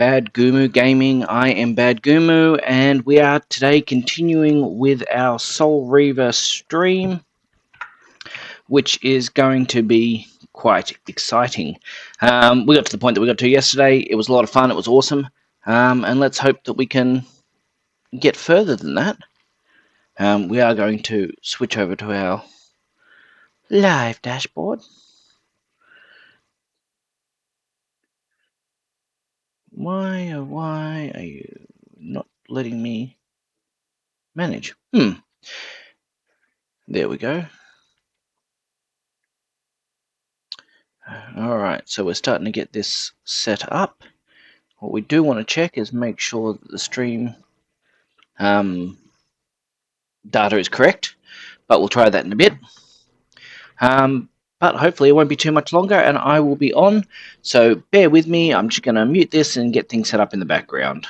Bad Gumu Gaming. I am Bad Gumu, and we are today continuing with our Soul Reaver stream, which is going to be quite exciting. We got to the point that we got to yesterday. It was a lot of fun. It was awesome, and let's hope that we can get further than that. We are going to switch over to our live dashboard. Why are you not letting me manage? There we go. Alright, so we're starting to get this set up. What we do want to check is make sure that the stream data is correct, but we'll try that in a bit. But hopefully it won't be too much longer and I will be on, so bear with me. I'm just going to mute this and get things set up in the background.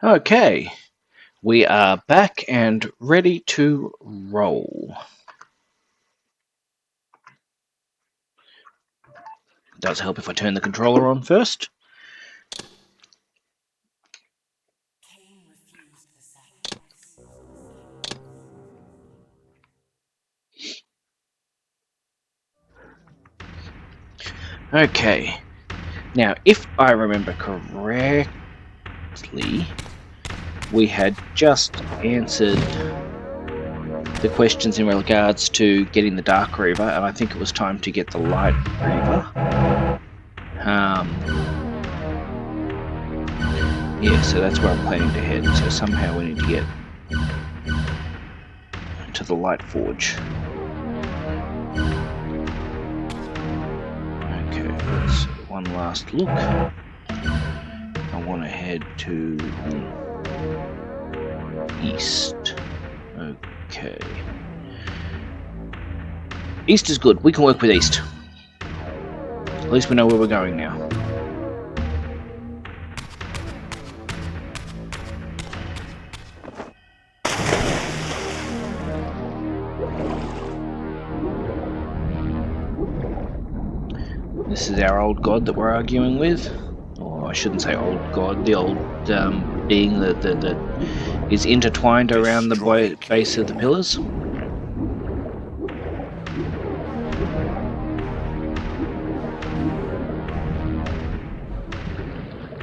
Okay, we are back and ready to roll. It does help if I turn the controller on first. Okay, now if I remember correctly, we had just answered the questions in regards to getting the Dark Reaver, and I think it was time to get the Light Reaver. Yeah, so that's where I'm planning to head. So somehow we need to get to the Light Forge. Okay, let's one last look. I want to head to east. Okay. East is good. We can work with east. At least we know where we're going now. This is our old god that we're arguing with. Or I shouldn't say old god, the old being that is intertwined around the base of the pillars.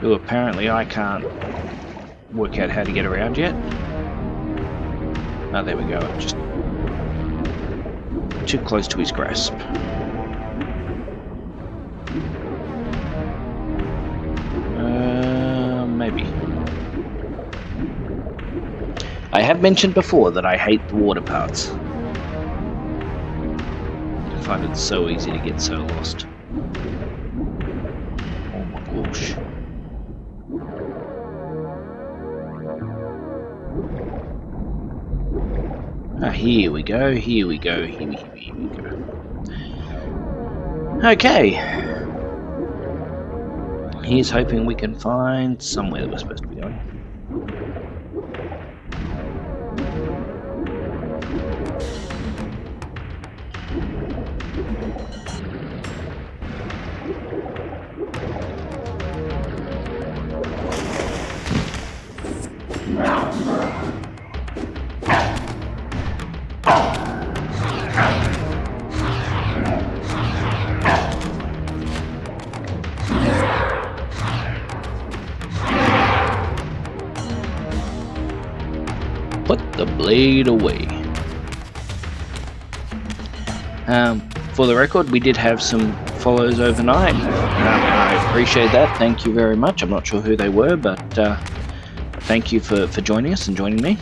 Who apparently I can't work out how to get around yet. Oh, there we go. Just too close to his grasp. Maybe. I have mentioned before that I hate the water parts. I find it so easy to get so lost. Oh my gosh. Ah, here we go, here we go, here we go. Okay. He's hoping we can find somewhere that we're supposed to be going. Put the blade away. For the record, we did have some follows overnight. I appreciate that. Thank you very much. I'm not sure who they were, but thank you for joining us and joining me.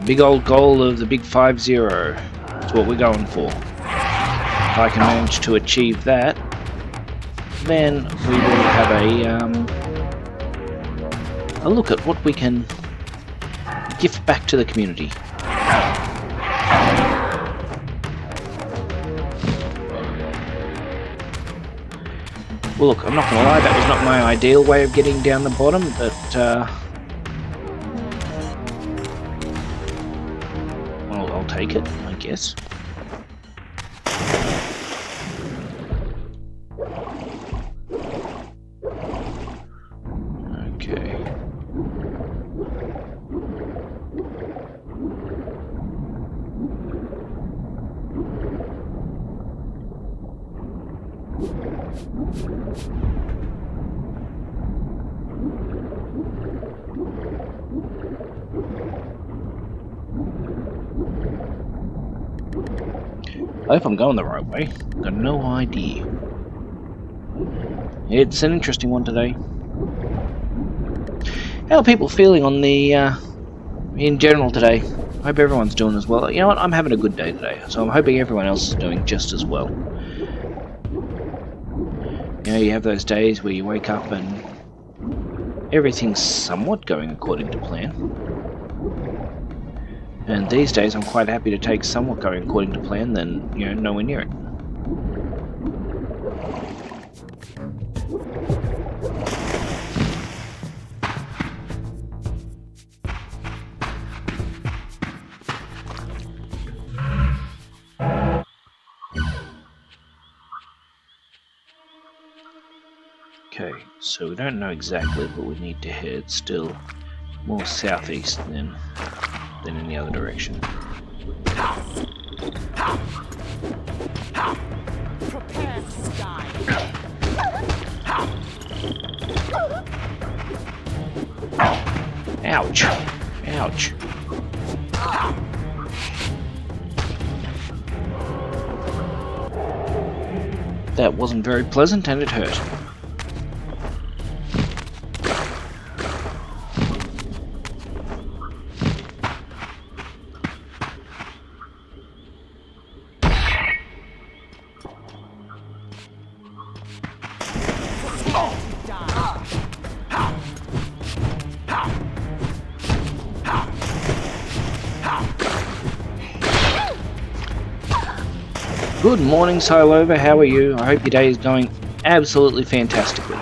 big old goal of the big 5-0. That's what we're going for. If I can manage to achieve that, then we will have a look at what we can gift back to the community. Well, look, I'm not going to lie, that was not my ideal way of getting down the bottom, but well, I'll take it, I guess. Okay. I hope I'm going the right way. Got no idea. It's an interesting one today. How are people feeling on the in general today? I hope everyone's doing as well. You know what? I'm having a good day today, so I'm hoping everyone else is doing just as well. You know, you have those days where you wake up and everything's somewhat going according to plan. And these days I'm quite happy to take somewhat going according to plan than, you know, nowhere near it. Okay, so we don't know exactly, but we need to head still more southeast than any other direction. Prepare to die. Ouch! Ouch! That wasn't very pleasant and it hurt. Good morning, Silova. How are you? I hope your day is going absolutely fantastically.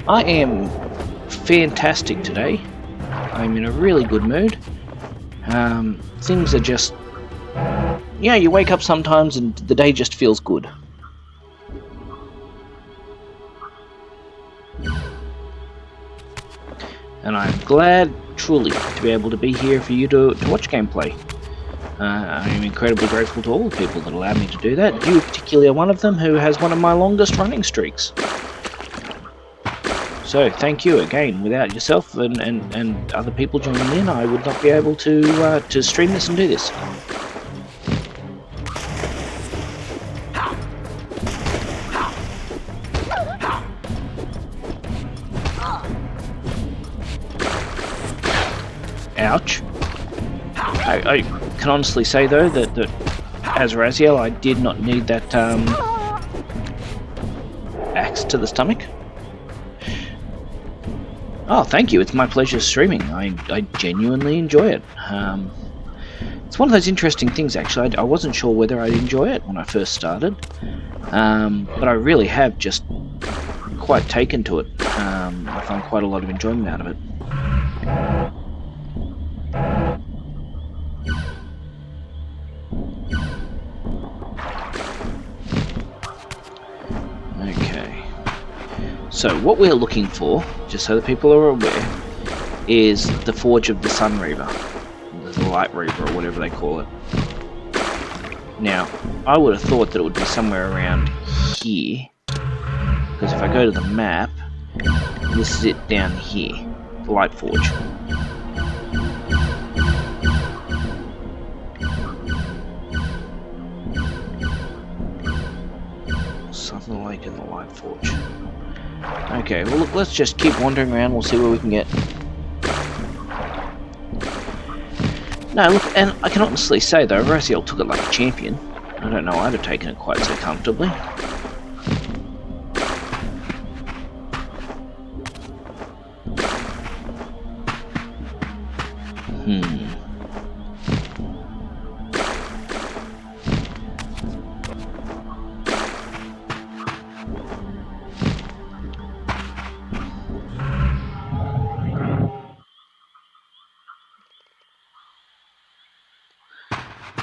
I am fantastic today. I'm in a really good mood. Things are just... Yeah, you wake up sometimes and the day just feels good. And I'm glad, truly, to be able to be here for you to watch gameplay. I am incredibly grateful to all the people that allowed me to do that. You particularly are one of them who has one of my longest running streaks. So, thank you again. Without yourself and other people joining in, I would not be able to stream this and do this. Ouch. I can honestly say, though, that as Raziel, I did not need that axe to the stomach. Oh, thank you. It's my pleasure streaming. I genuinely enjoy it. It's one of those interesting things, actually. I wasn't sure whether I'd enjoy it when I first started, but I really have just quite taken to it. I find quite a lot of enjoyment out of it. Okay. So what we're looking for, just so that people are aware, is the Forge of the Sun Reaver. There's a Light Reaver or whatever they call it. Now, I would have thought that it would be somewhere around here, because if I go to the map, this is it down here, the Light Forge. Southern Lake and the Light Forge. Okay, well look, let's just keep wandering around, we'll see where we can get. No, look, and I can honestly say though, Raziel took it like a champion. I don't know I'd have taken it quite so comfortably.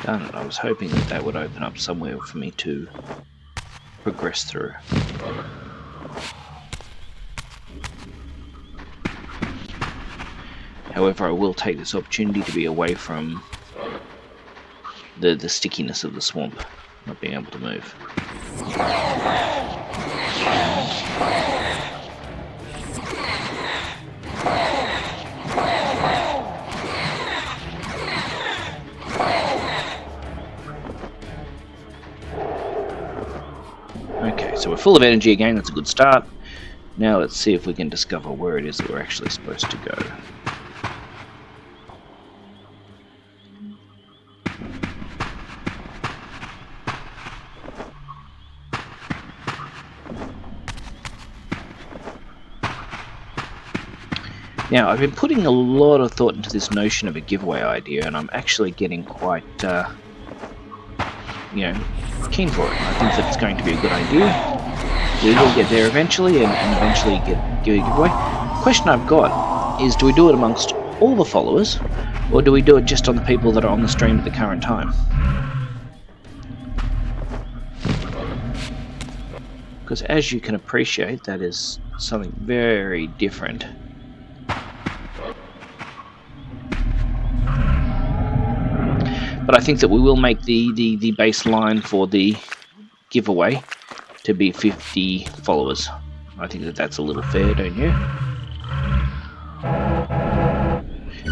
Darn it, I was hoping that that would open up somewhere for me to progress through. However, I will take this opportunity to be away from the stickiness of the swamp, not being able to move. Okay, so we're full of energy again, that's a good start. Now let's see if we can discover where it is that we're actually supposed to go. Now, I've been putting a lot of thought into this notion of a giveaway idea, and I'm actually getting quite, keen for it. I think that it's going to be a good idea. We will get there eventually, and eventually give a giveaway. The question I've got is, do we do it amongst all the followers, or do we do it just on the people that are on the stream at the current time? Because as you can appreciate, that is something very different. But I think that we will make the baseline for the giveaway to be 50 followers. I think that that's a little fair, don't you?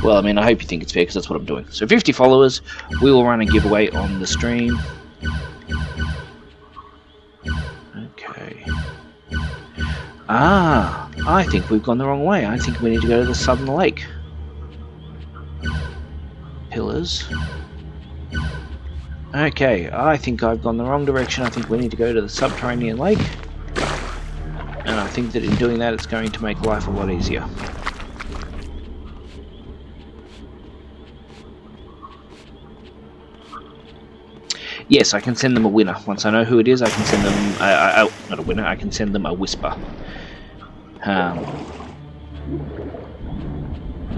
Well, I mean, I hope you think it's fair, because that's what I'm doing. So 50 followers, we will run a giveaway on the stream. Okay. Ah, I think we've gone the wrong way. I think we need to go to the Southern Lake. Pillars. Okay, I think I've gone the wrong direction. I think we need to go to the subterranean lake. And I think that in doing that, it's going to make life a lot easier. Yes, I can send them a winner. Once I know who it is, I can send them... not a winner, I can send them a whisper.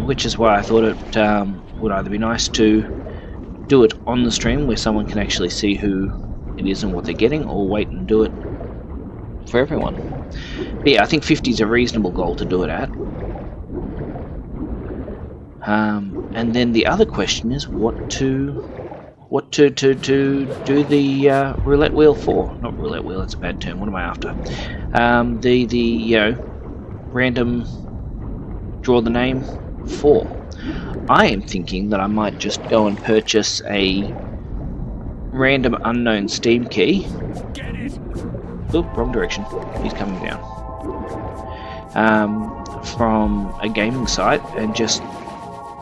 Which is why I thought it would either be nice to do it on the stream where someone can actually see who it is and what they're getting, or wait and do it for everyone. But yeah, I think 50 is a reasonable goal to do it at. And then the other question is what to do the roulette wheel for. Not roulette wheel, that's a bad term. What am I after? The random draw the name for. I am thinking that I might just go and purchase a random unknown Steam key. Get it. Oop, wrong direction. He's coming down. From a gaming site, and just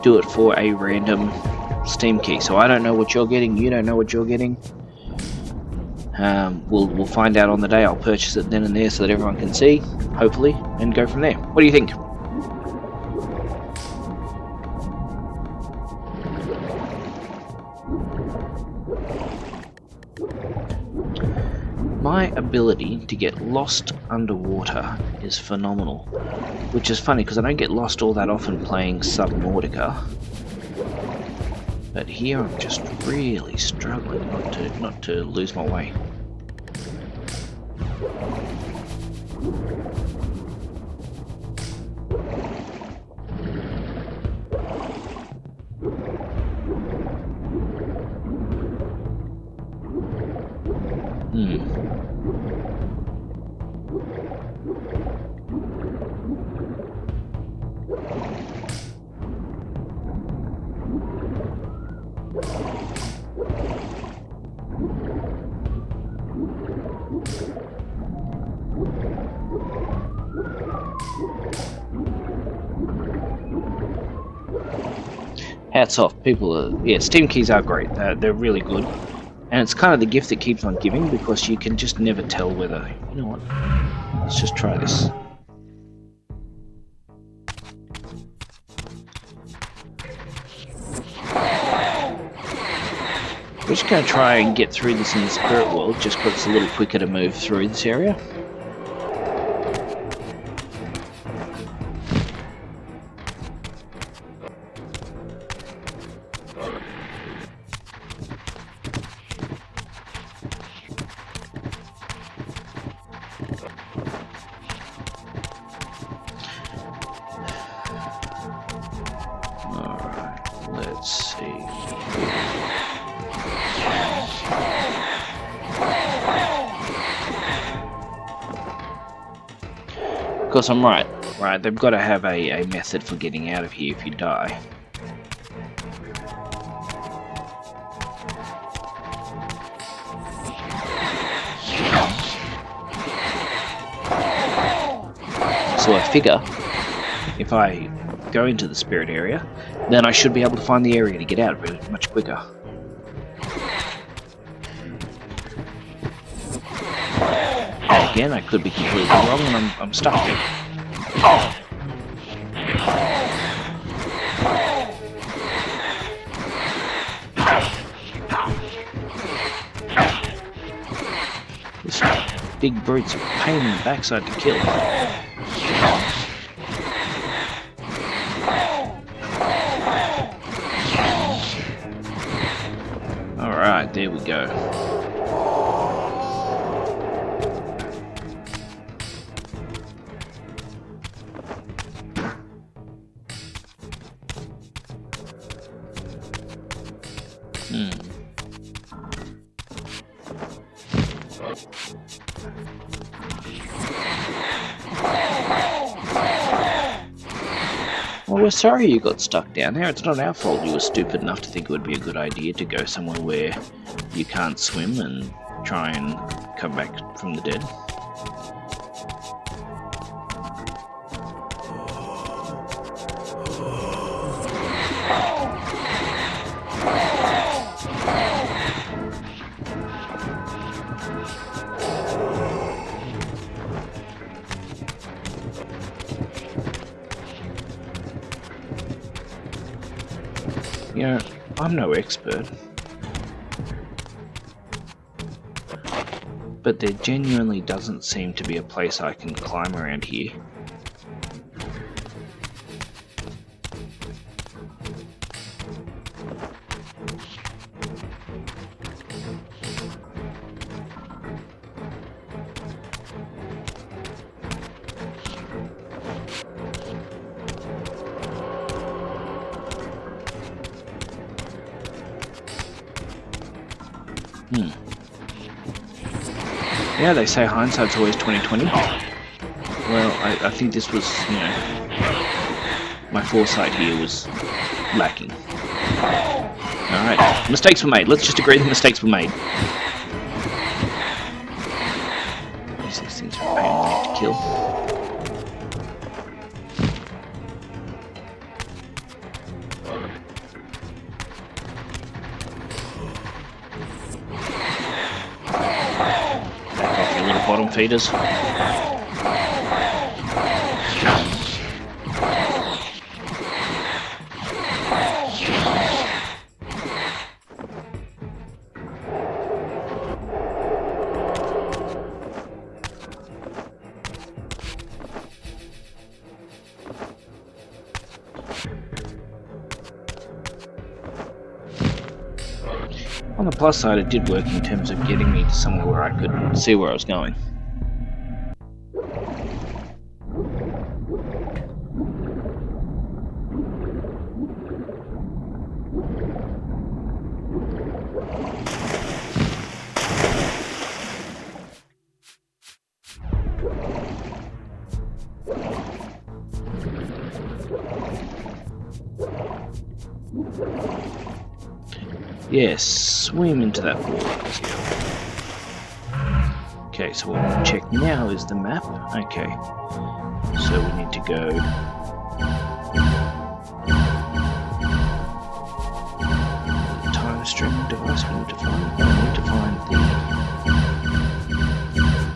do it for a random Steam key. So I don't know what you're getting, you don't know what you're getting. We'll find out on the day. I'll purchase it then and there so that everyone can see, hopefully, and go from there. What do you think? My ability to get lost underwater is phenomenal, which is funny because I don't get lost all that often playing Subnautica. But here I'm just really struggling not to lose my way. Hats off, people are, yeah, Steam keys are great, they're really good. And it's kind of the gift that keeps on giving, because you can just never tell whether, you know what, let's just try this. We're just going to try and get through this in the spirit world, just because it's a little quicker to move through this area. Alright, let's see. Of course, I'm right. Right, they've got to have a method for getting out of here if you die. So I figure, if I go into the spirit area, then I should be able to find the area to get out really much quicker. And again, I could be completely wrong and I'm stuck here. This big brute's a pain in the backside to kill. Alright, there we go. Well, we're sorry you got stuck down there. It's not our fault you were stupid enough to think it would be a good idea to go somewhere where you can't swim and try and come back from the dead. You know, I'm no expert, but there genuinely doesn't seem to be a place I can climb around here. Yeah, they say hindsight's always 20/20. Well, I think this was, you know, my foresight here was lacking. Alright, mistakes were made. Let's just agree that mistakes were made. These things are a pain in the neck to kill. Bottom feeders. On the plus side, it did work in terms of getting me to somewhere where I could see where I was going. Yes, swim into that water, Raziel. Okay, so what we'll check now is the map. Okay, so we need to go... the time streaming device we need to find. We need to find the...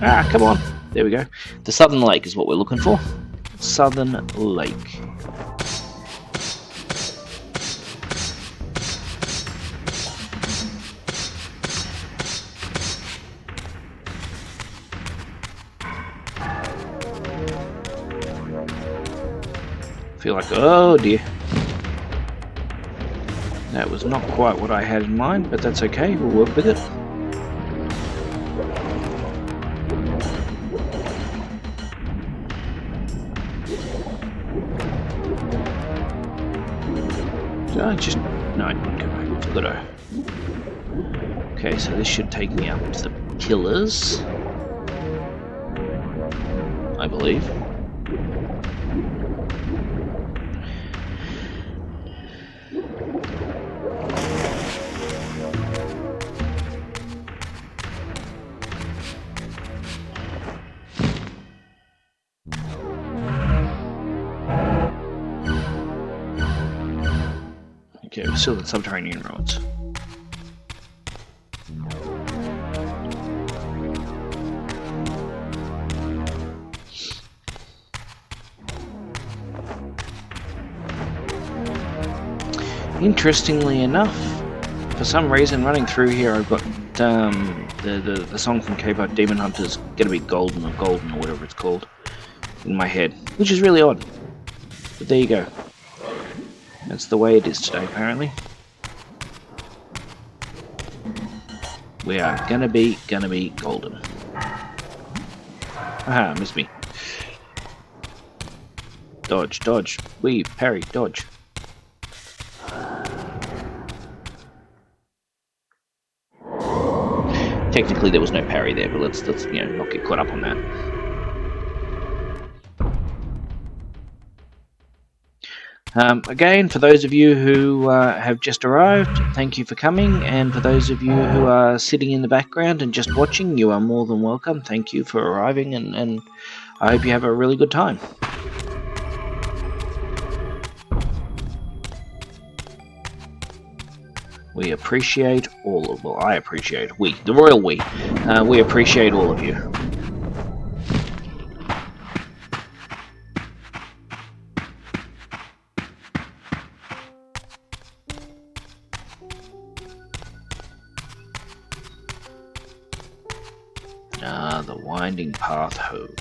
Ah, come on! There we go. The Southern Lake is what we're looking for. Southern Lake. Feel like, oh dear. That was not quite what I had in mind, but that's okay, we'll work with it. Did I just... no, I didn't go back to the... okay, so this should take me up to the pillars, I believe. Okay, we're still in subterranean roads. Interestingly enough, for some reason running through here I've got the song from K-pop Demon Hunters, Gonna Be Golden or whatever it's called, in my head, which is really odd. But there you go. That's the way it is today, apparently. We are gonna be golden. Aha, missed me. Dodge, dodge, weave, parry, dodge. Technically there was no parry there, but let's you know, not get caught up on that. Again, for those of you who have just arrived, thank you for coming, and for those of you who are sitting in the background and just watching, you are more than welcome. Thank you for arriving, and I hope you have a really good time. We appreciate all of... well, I appreciate... we, the royal we appreciate all of you. The winding path home.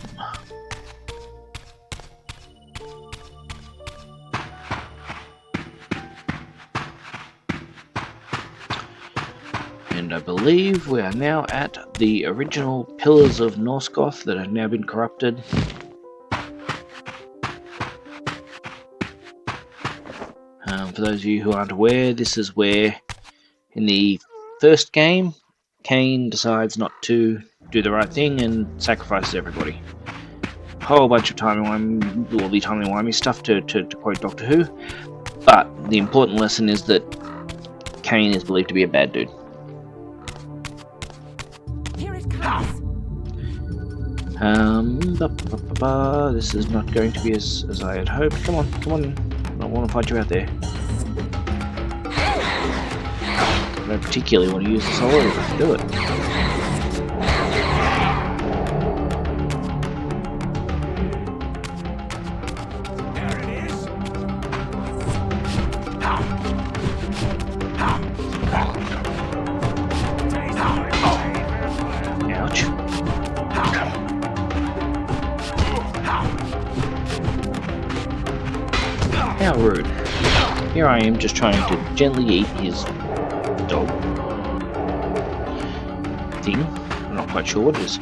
And I believe we are now at the original pillars of Nosgoth that have now been corrupted. For those of you who aren't aware, this is where, in the first game, Cain decides not to do the right thing and sacrifices everybody. A whole bunch of timey-wimey stuff to quote Doctor Who, but the important lesson is that Cain is believed to be a bad dude. Here it comes. This is not going to be as I had hoped. Come on, come on. I don't want to fight you out there. I don't particularly want to use the solar if I can do it. Ouch. How rude. Here I am just trying to gently eat his dog thing. I'm not quite sure what it is.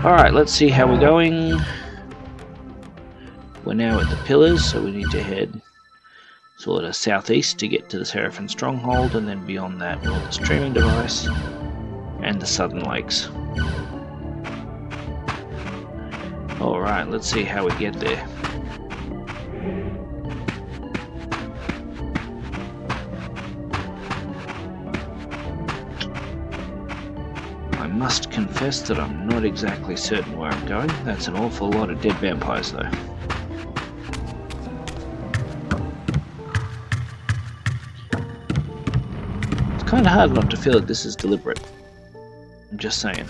Alright, let's see how we're going. We're now at the pillars, so we need to head sort of southeast to get to the Seraphim Stronghold, and then beyond that, we'll the streaming device and the Southern Lakes. Alright, let's see how we get there. I must confess that I'm not exactly certain where I'm going. That's an awful lot of dead vampires, though. It's kind of hard not to feel that this is deliberate. I'm just saying.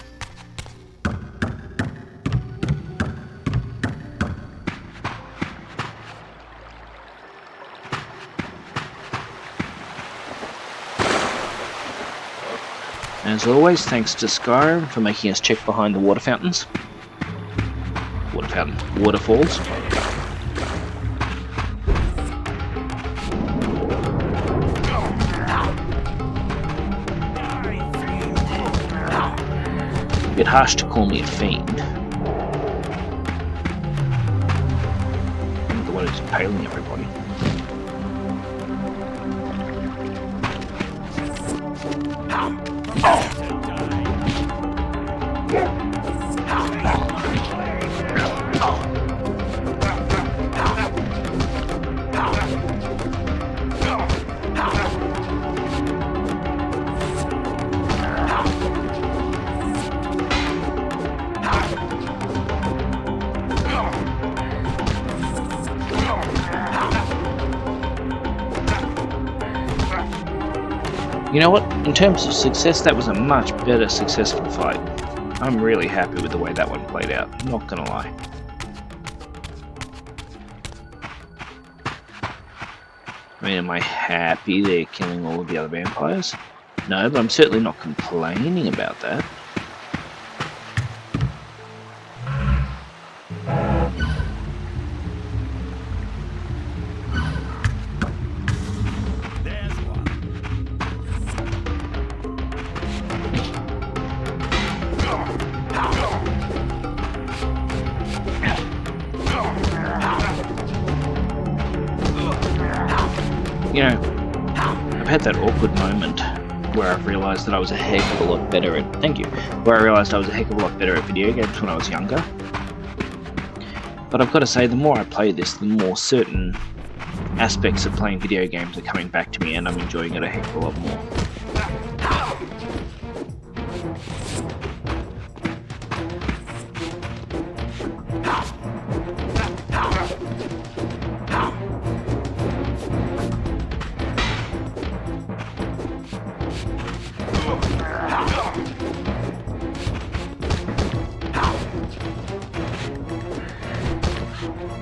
As always, thanks to Skyrim for making us check behind the water fountains. Waterfalls. A bit harsh to call me a fiend. I'm the one who's impaling everybody. You know what? In terms of success, that was a much better successful fight. I'm really happy with the way that one played out, not gonna lie. I mean, am I happy they're killing all of the other vampires? No, but I'm certainly not complaining about that. You know, I've had that awkward moment where I've realised that I was a heck of a lot better at... Thank you. Where I realised I was a heck of a lot better at video games when I was younger. But I've got to say, the more I play this, the more certain aspects of playing video games are coming back to me, and I'm enjoying it a heck of a lot more.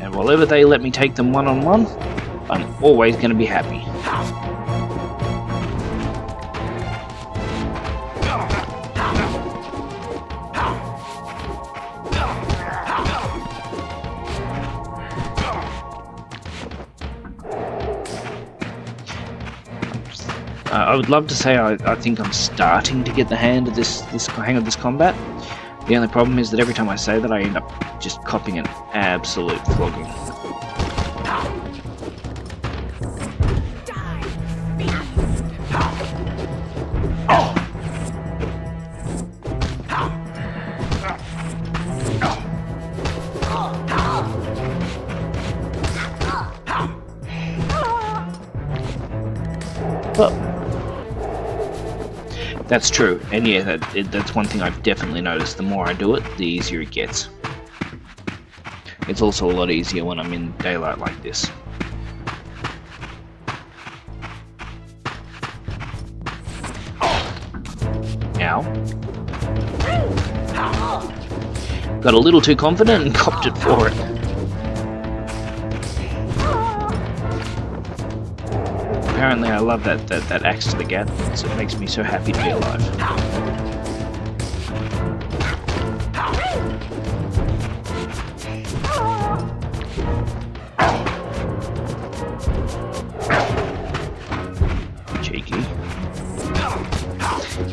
And whenever they let me take them one-on-one, I'm always going to be happy. I would love to say I think I'm starting to get the hang of this combat. The only problem is that every time I say that, I end up just copping an absolute flogging. But that's true, and yeah, that's one thing I've definitely noticed. The more I do it, the easier it gets. It's also a lot easier when I'm in daylight like this. Ow. Got a little too confident and copped it for it. Apparently I love that axe to the gut. It makes me so happy to be alive. Cheeky.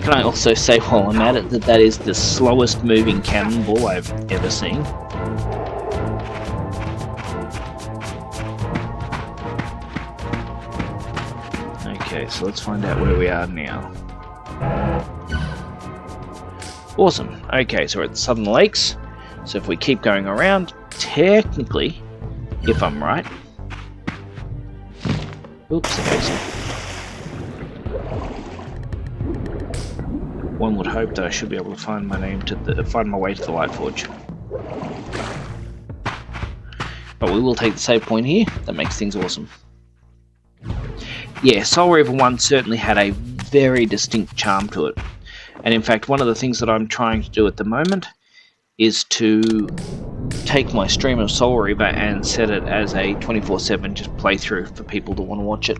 Can I also say while I'm at it that is the slowest moving cannonball I've ever seen? Okay, so let's find out where we are now. Awesome. Okay, so we're at the Southern Lakes. So if we keep going around, technically, if I'm right... Oops, okay, one would hope that I should be able to find my way to the Lightforge. But we will take the save point here. That makes things awesome. Yeah, Soul Reaver 1 certainly had a very distinct charm to it. And in fact, one of the things that I'm trying to do at the moment is to take my stream of Soul Reaver and set it as a 24/7 just playthrough for people to want to watch it.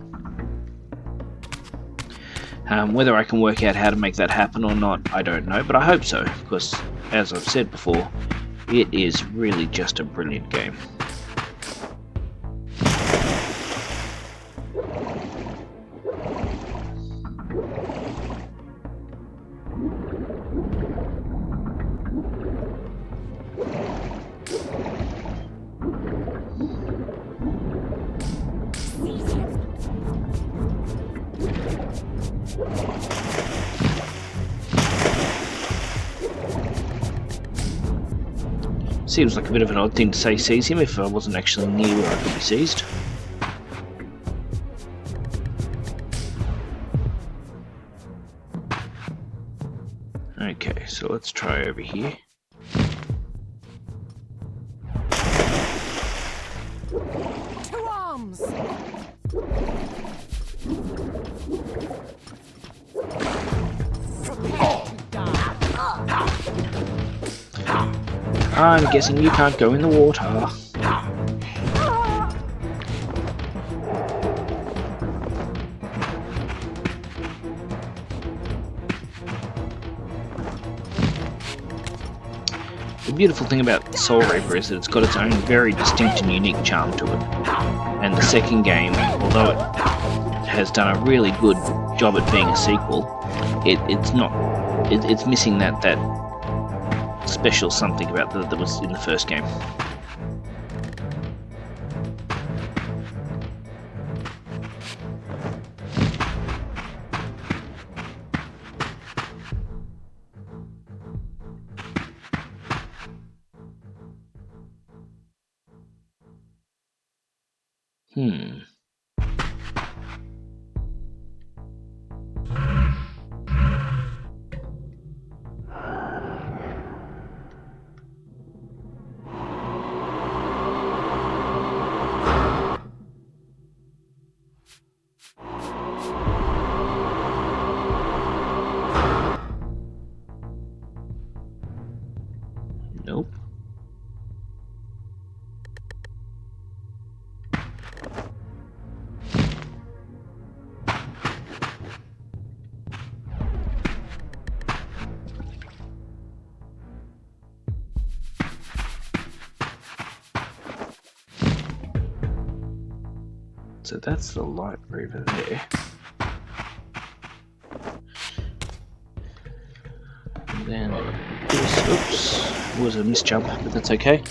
Whether I can work out how to make that happen or not, I don't know, but I hope so, because as I've said before, it is really just a brilliant game. Seems like a bit of an odd thing to say seize him if I wasn't actually near where I could be seized. Okay, so let's try over here. To arms! Prepare to die. I'm guessing you can't go in the water. The beautiful thing about Soul Reaver is that it's got its own very distinct and unique charm to it. And the second game, although it has done a really good job at being a sequel, it's missing that special something about that was in the first game. Nope. So that's the Light Reaver there. And then this, oops, was a misjump, but that's okay.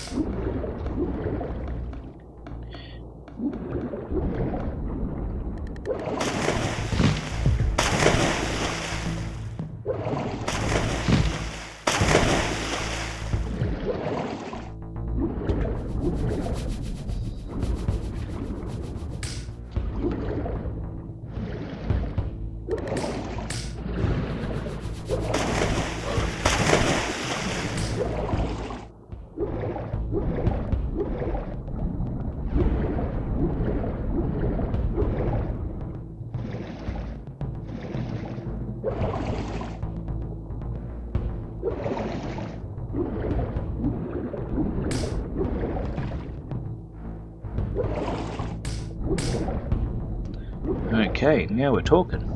Okay, now we're talking.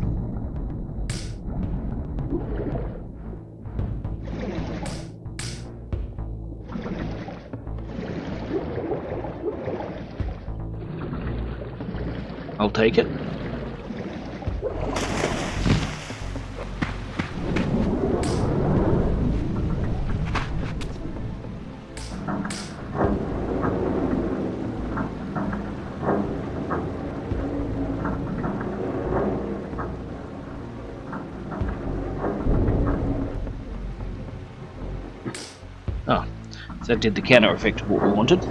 I'll take it. Oh, so that did the counter effect of what we wanted.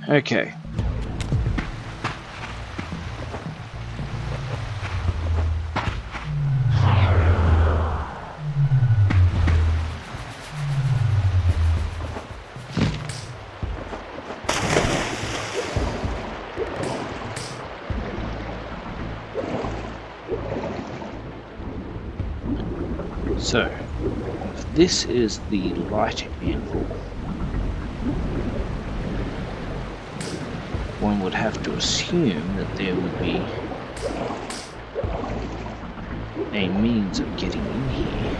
Okay. So, if this is the light anvil, one would have to assume that there would be a means of getting in here.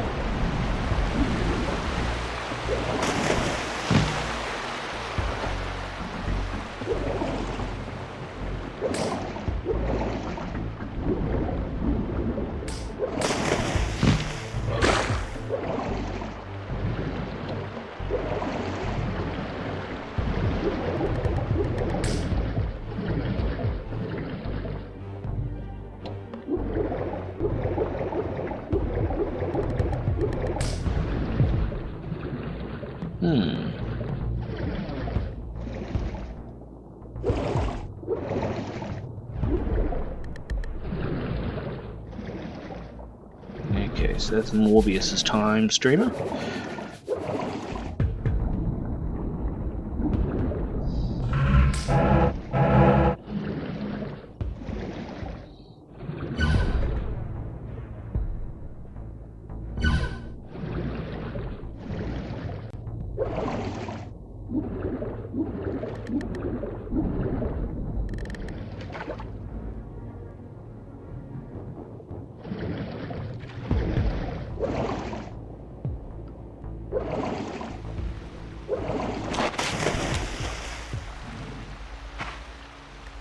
Okay, so that's Morbius's time streamer.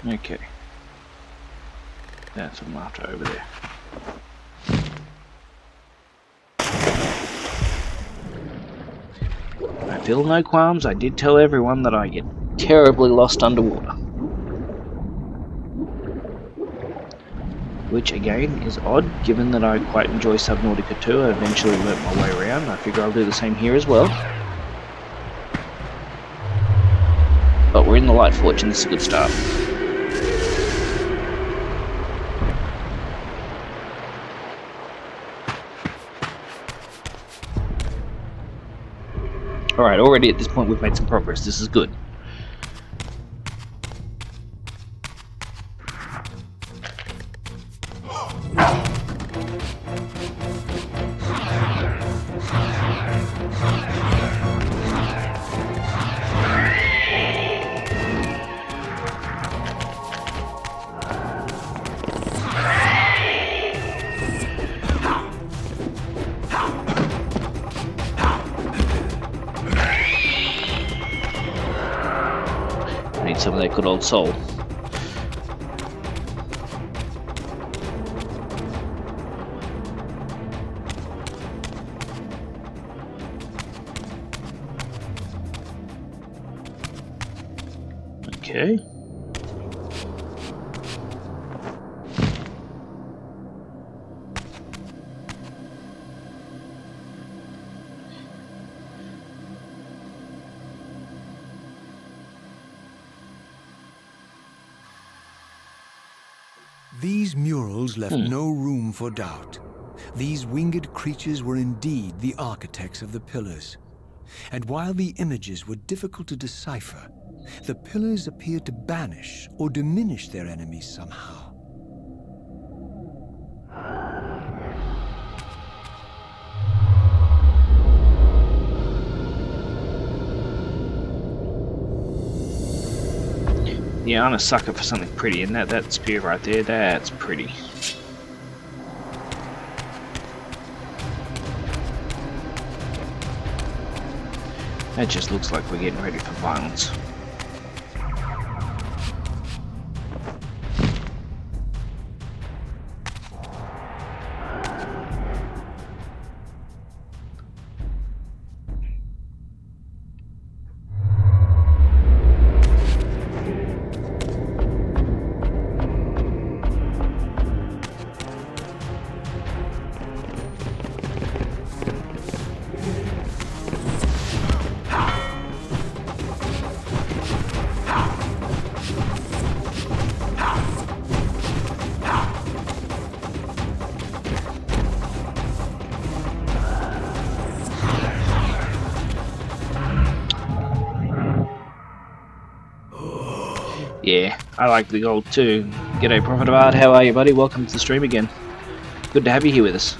Okay. That's what I'm after over there. I feel no qualms. I did tell everyone that I get terribly lost underwater. Which again is odd, given that I quite enjoy Subnautica 2. I eventually learnt my way around, and I figure I'll do the same here as well. But we're in the Light Forge, and this is a good start. Alright, already at this point we've made some progress. This is good. Need some of that good old soul. Okay. These murals left no room for doubt. These winged creatures were indeed the architects of the pillars. And while the images were difficult to decipher, the pillars appeared to banish or diminish their enemies somehow. Yeah, I'm a sucker for something pretty, and that spear right there, that's pretty. That just looks like we're getting ready for violence. Yeah, I like the gold too. G'day, Prophet of Art. How are you, buddy? Welcome to the stream again. Good to have you here with us.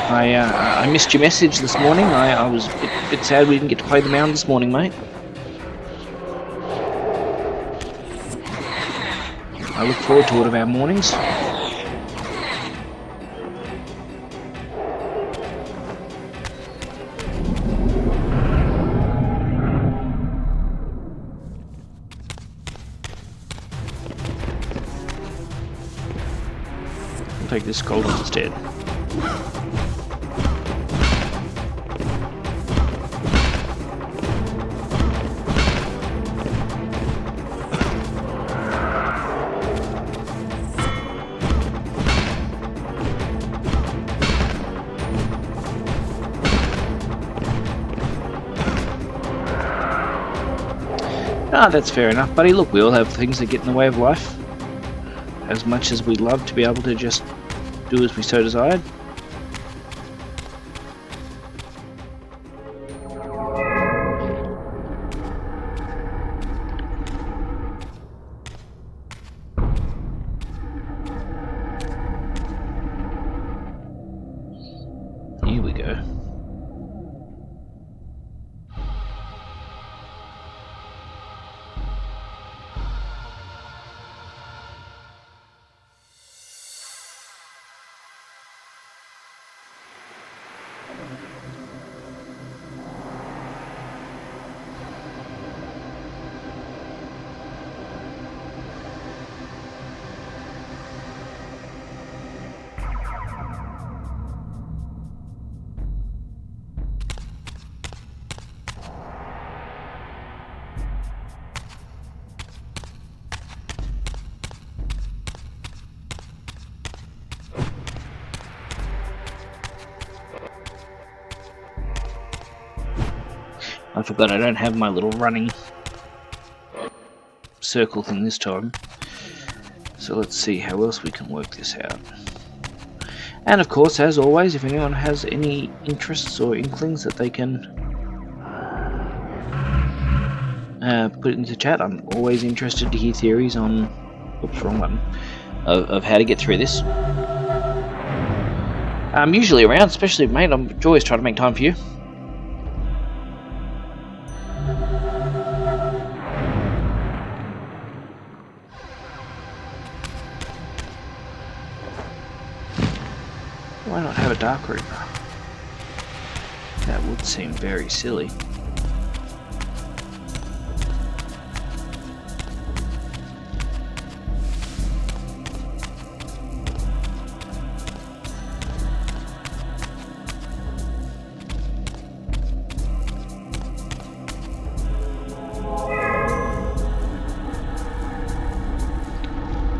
I missed your message this morning. I was a bit sad we didn't get to play the mound this morning, mate. I look forward to one of our mornings. I'll take this gold instead. Ah, that's fair enough, buddy. Look, we all have things that get in the way of life. As much as we'd love to be able to just do as we so desired. Here we go. I forgot I don't have my little running circle thing this time. So let's see how else we can work this out. And of course, as always, if anyone has any interests or inklings that they can put into chat, I'm always interested to hear theories on, oops, wrong button, of how to get through this. I'm usually around, especially mate, I'm always trying to make time for you. Why not have a Dark Reaver? That would seem very silly.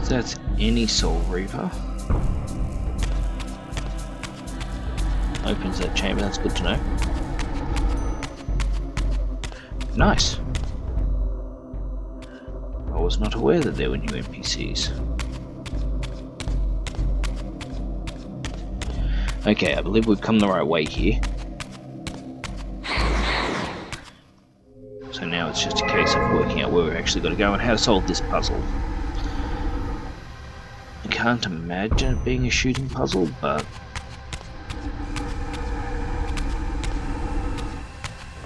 So that's any Soul Reaver. Opens that chamber, that's good to know. Nice. I was not aware that there were new NPCs. Okay, I believe we've come the right way here. So now it's just a case of working out where we've actually got to go and how to solve this puzzle. I can't imagine it being a shooting puzzle, but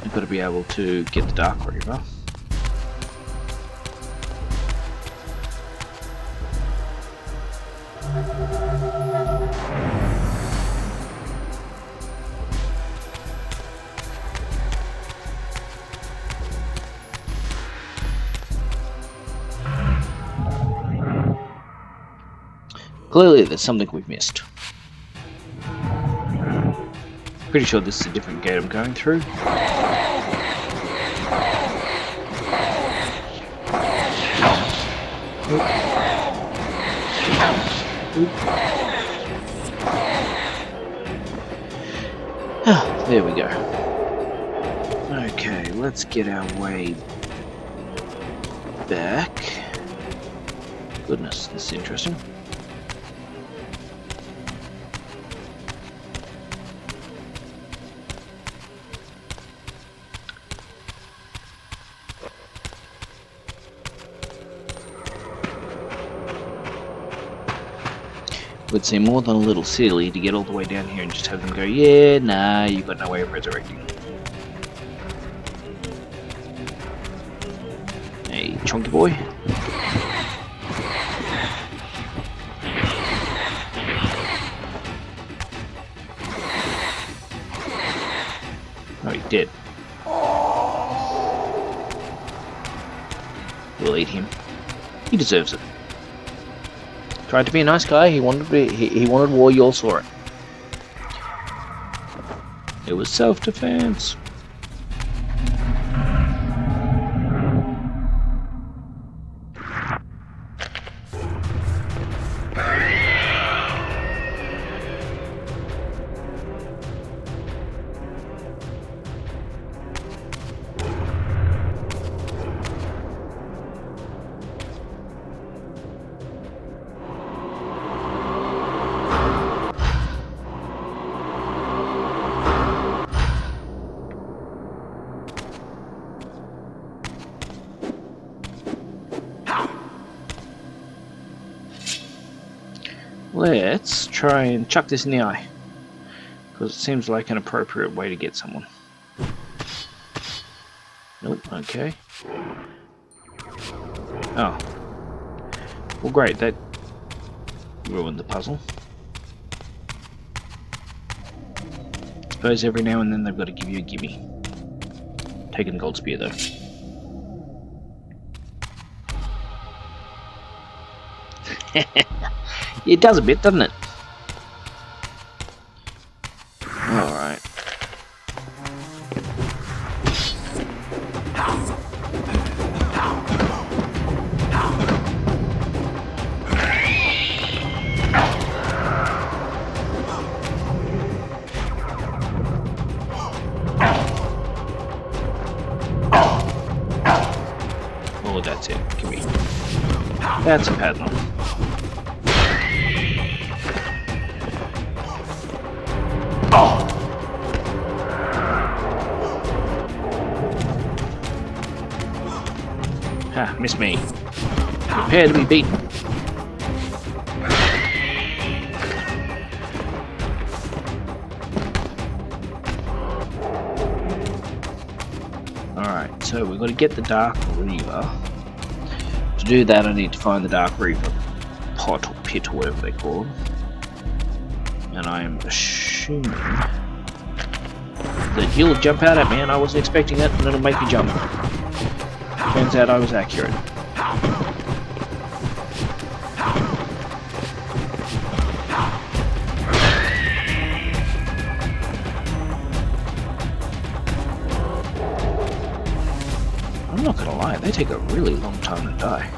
I've got to be able to get the Dark Reaver. Clearly there's something we've missed. Pretty sure this is a different gate I'm going through. Ah, there we go. Okay, let's get our way back. Goodness, this is interesting. would seem more than a little silly to get all the way down here and just have them go, yeah, nah, you've got no way of resurrecting. Hey, chunky boy. Oh, he's dead. We'll eat him. He deserves it. Tried to be a nice guy. He wanted to be. He wanted war. You all saw it. It was self-defense. Let's try and chuck this in the eye, because it seems like an appropriate way to get someone. Nope, okay. Oh. Well, great, that ruined the puzzle. Suppose every now and then they've got to give you a gimme. Taking gold spear, though. It does a bit, doesn't it? Alright. Oh, that's it. Give me. That's a padlock. Ha, missed me. Prepare to be beaten. Alright, so we've got to get the Dark Reaver. To do that I need to find the Dark Reaver pot or pit or whatever they call them. And I am assuming that he'll jump out at me, and I wasn't expecting it, and it'll make me jump. Turns out I was accurate. I'm not gonna lie, they take a really long time to die.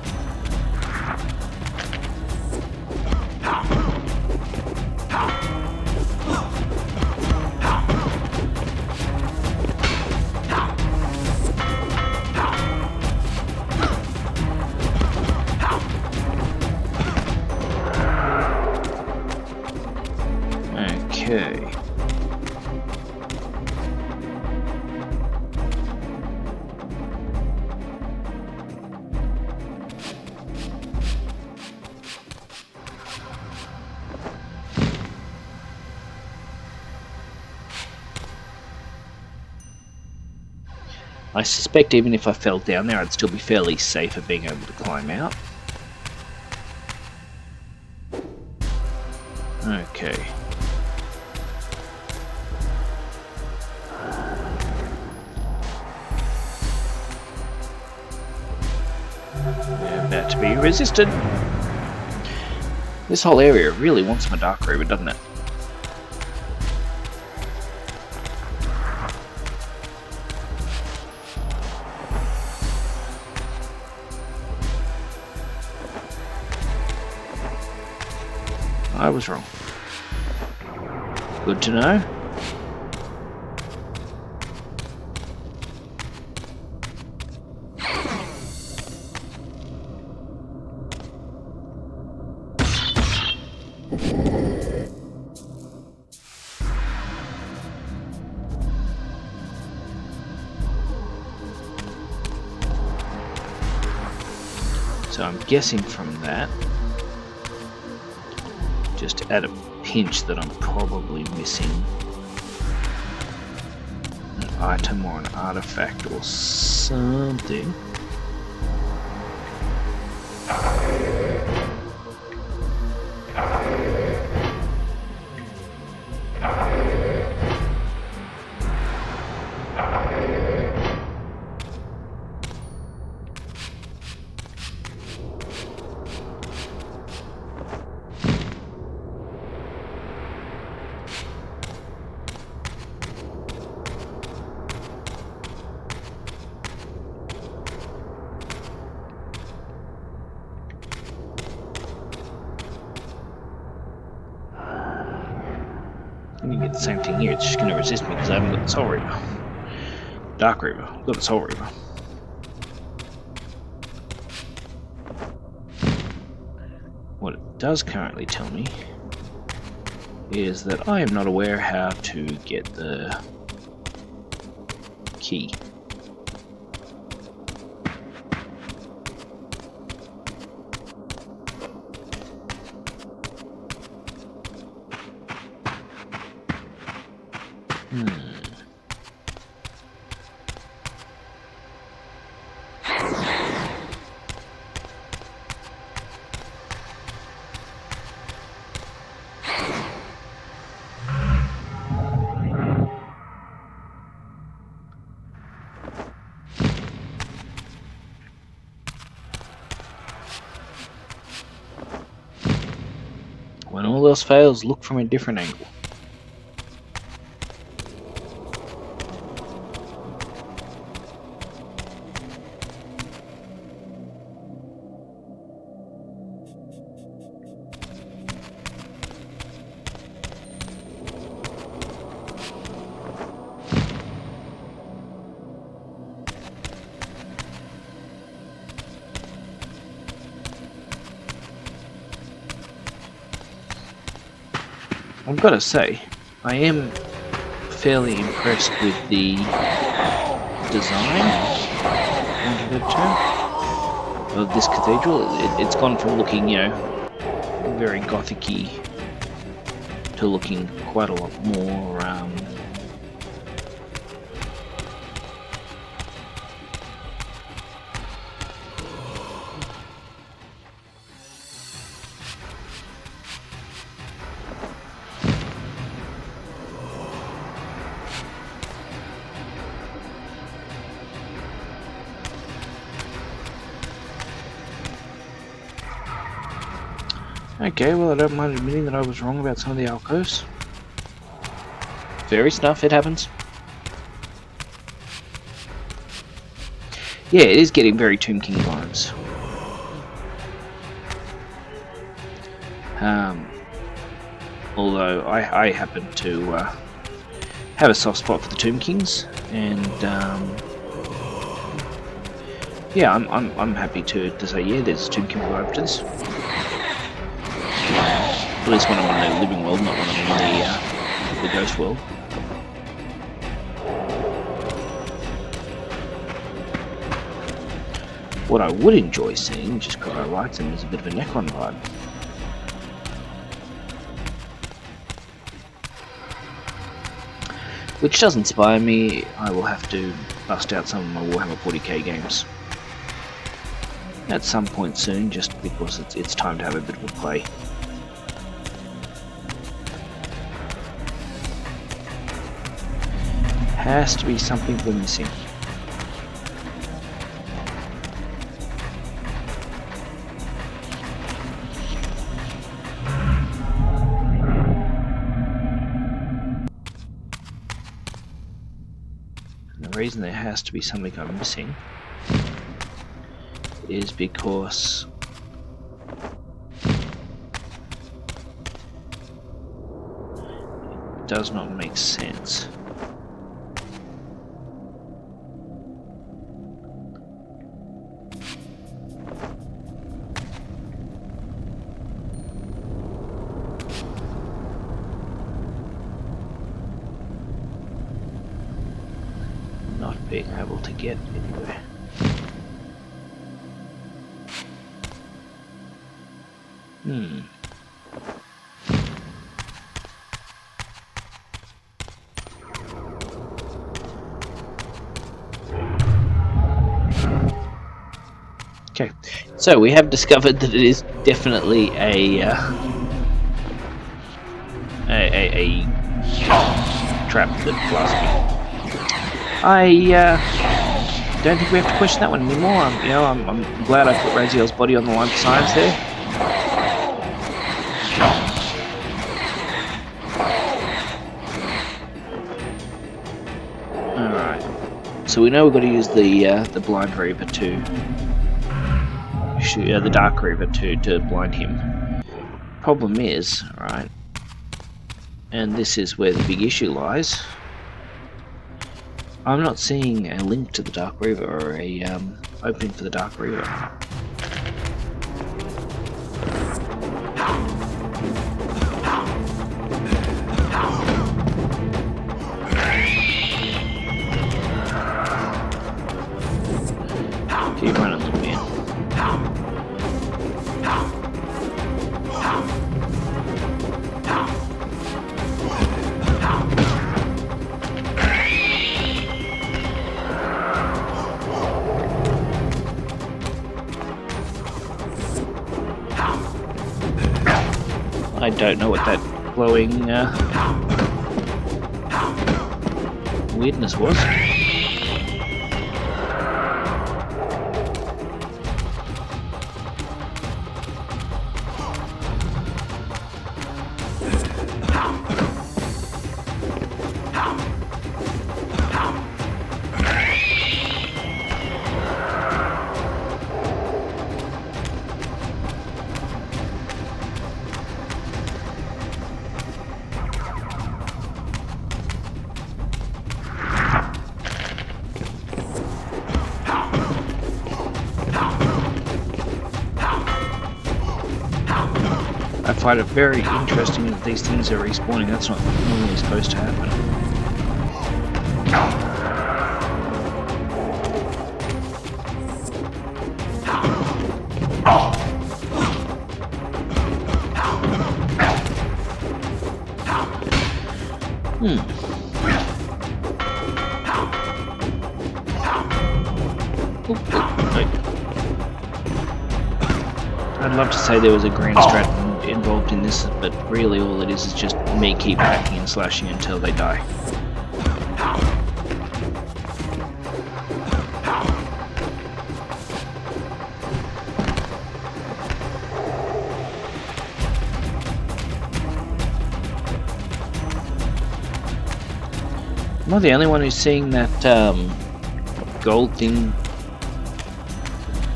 Okay. I suspect even if I fell down there, I'd still be fairly safe at being able to climb out. Okay. About to be resisted. This whole area really wants my Dark Reaver, doesn't it? I was wrong. Good to know. So I'm guessing from that Just at a pinch that I'm probably missing an item or an artifact or something. I'm gonna get the same thing here, it's just gonna resist me because I haven't got the Soul Reaver. Dark Reaver, I've got the Soul Reaver. What it does currently tell me is that I am not aware how to get the key. When all else fails, look from a different angle. I've got to say, I am fairly impressed with the design, for want of a term, of this cathedral. It's gone from looking, you know, very gothic-y to looking quite a lot more okay, well, I don't mind admitting that I was wrong about some of the alcoves. Fairy stuff, it happens. Yeah, it is getting very Tomb King vibes. Although I happen to have a soft spot for the Tomb Kings, and yeah, I'm happy to say yeah, there's a Tomb King vibe to this. At least when I'm in the living world, not when I'm in the ghost world. What I would enjoy seeing, just because I like them, is a bit of a Necron vibe. Which does inspire me. I will have to bust out some of my Warhammer 40k games at some point soon, just because it's time to have a bit of a play. Has to be something we're missing. The reason there has to be something I'm missing is because it does not make sense. Not being able to get anywhere. So we have discovered that it is definitely a trap that blasts me. I don't think we have to question that one anymore. I'm glad I put Raziel's body on the line for science there. All right. So we know we've got to use the blind Reaver to shoot the Dark Reaver to blind him. Problem is, right, and this is where the big issue lies. I'm not seeing a link to the Dark Reaver or a opening for the Dark Reaver. Keep running, little man. I don't know what that glowing weirdness was. I find it very interesting that these things are respawning. That's not normally supposed to happen. I'd love to say there was a grand strat involved in this, but really all it is just me keep hacking and slashing until they die. Am I the only one who's seeing that gold thing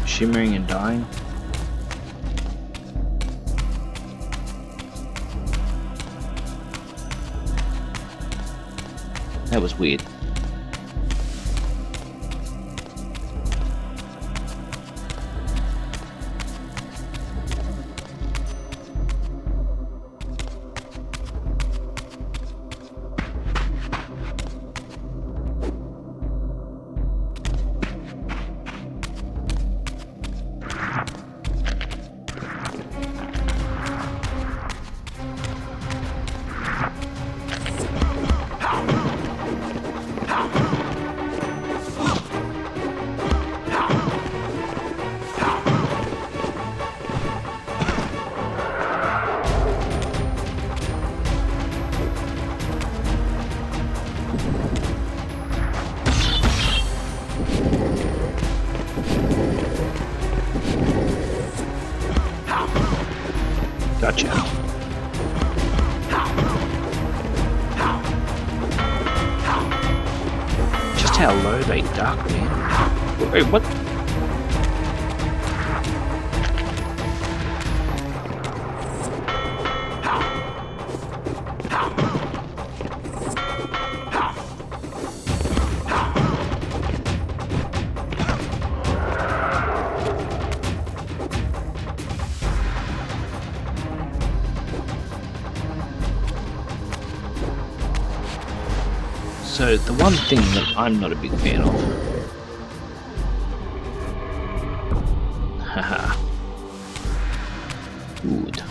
shimmering and dying? That was weird. Gotcha. Just how low they duck, man. Wait, what? So the one thing that I'm not a big fan of, haha, good.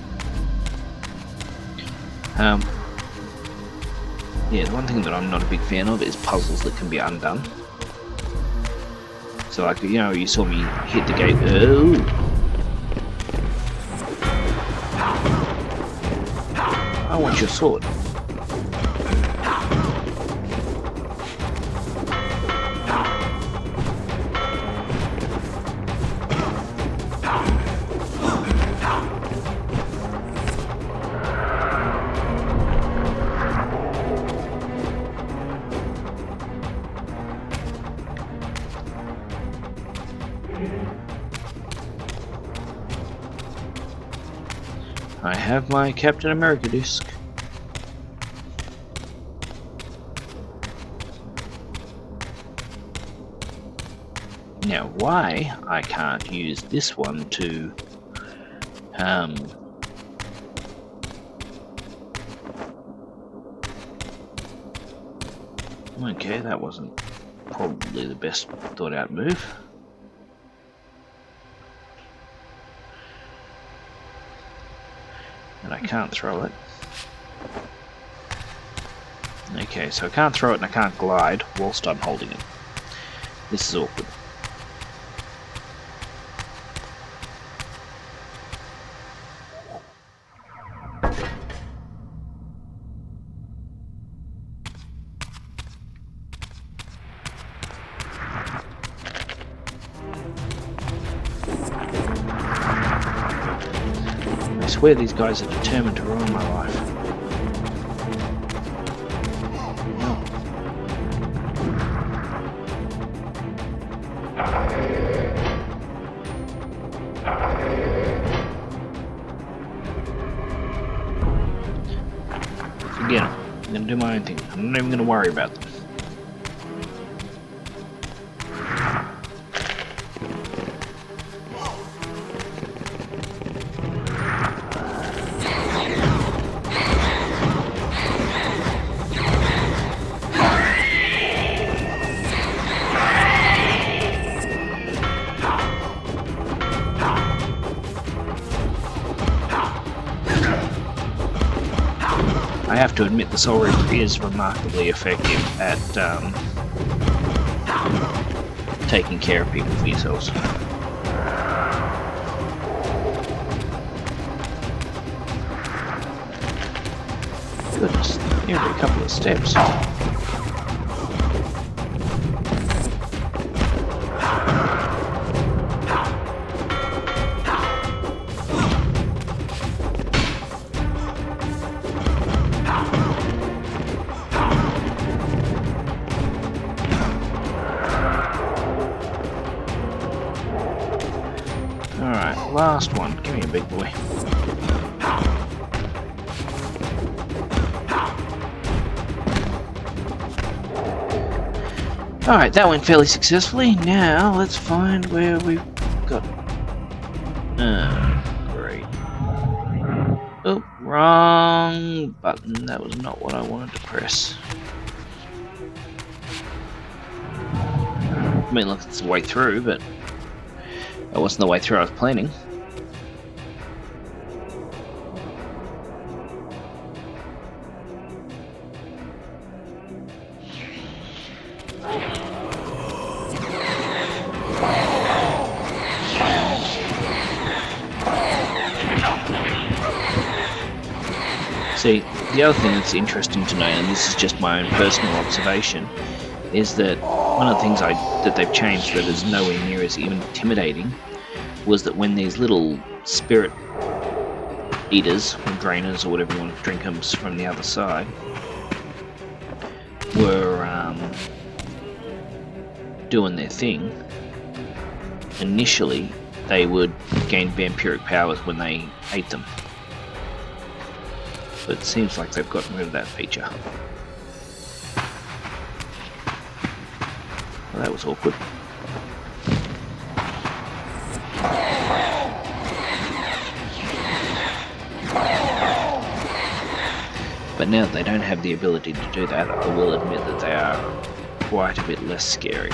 Yeah, the one thing that I'm not a big fan of is puzzles that can be undone. So like, you know, you saw me hit the gate. Oh, I want your sword. I have my Captain America disc. Now, why I can't use this one to okay, that wasn't probably the best thought out move. And I can't throw it. Okay, so I can't throw it and I can't glide whilst I'm holding it. This is awkward. I swear these guys are determined to ruin my life. No. Forget them. I'm going to do my own thing. I'm not even going to worry about them. I have to admit the Soul Reaver is remarkably effective at taking care of people for yourselves. Goodness, every couple of steps. Alright, last one. Give me a big boy. Alright, that went fairly successfully. Now, let's find where we've got... great. Oh, wrong button. That was not what I wanted to press. I mean, look, it's the way through, but... that wasn't the way through I was planning. See, the other thing that's interesting to know, and this is just my own personal observation, is that one of the things that they've changed that is nowhere near as even intimidating was that when these little spirit eaters, or drainers, or whatever you want to drink them from the other side, were doing their thing, initially they would gain vampiric powers when they ate them. But it seems like they've gotten rid of that feature. Well, that was awkward. But now that they don't have the ability to do that, I will admit that they are quite a bit less scary.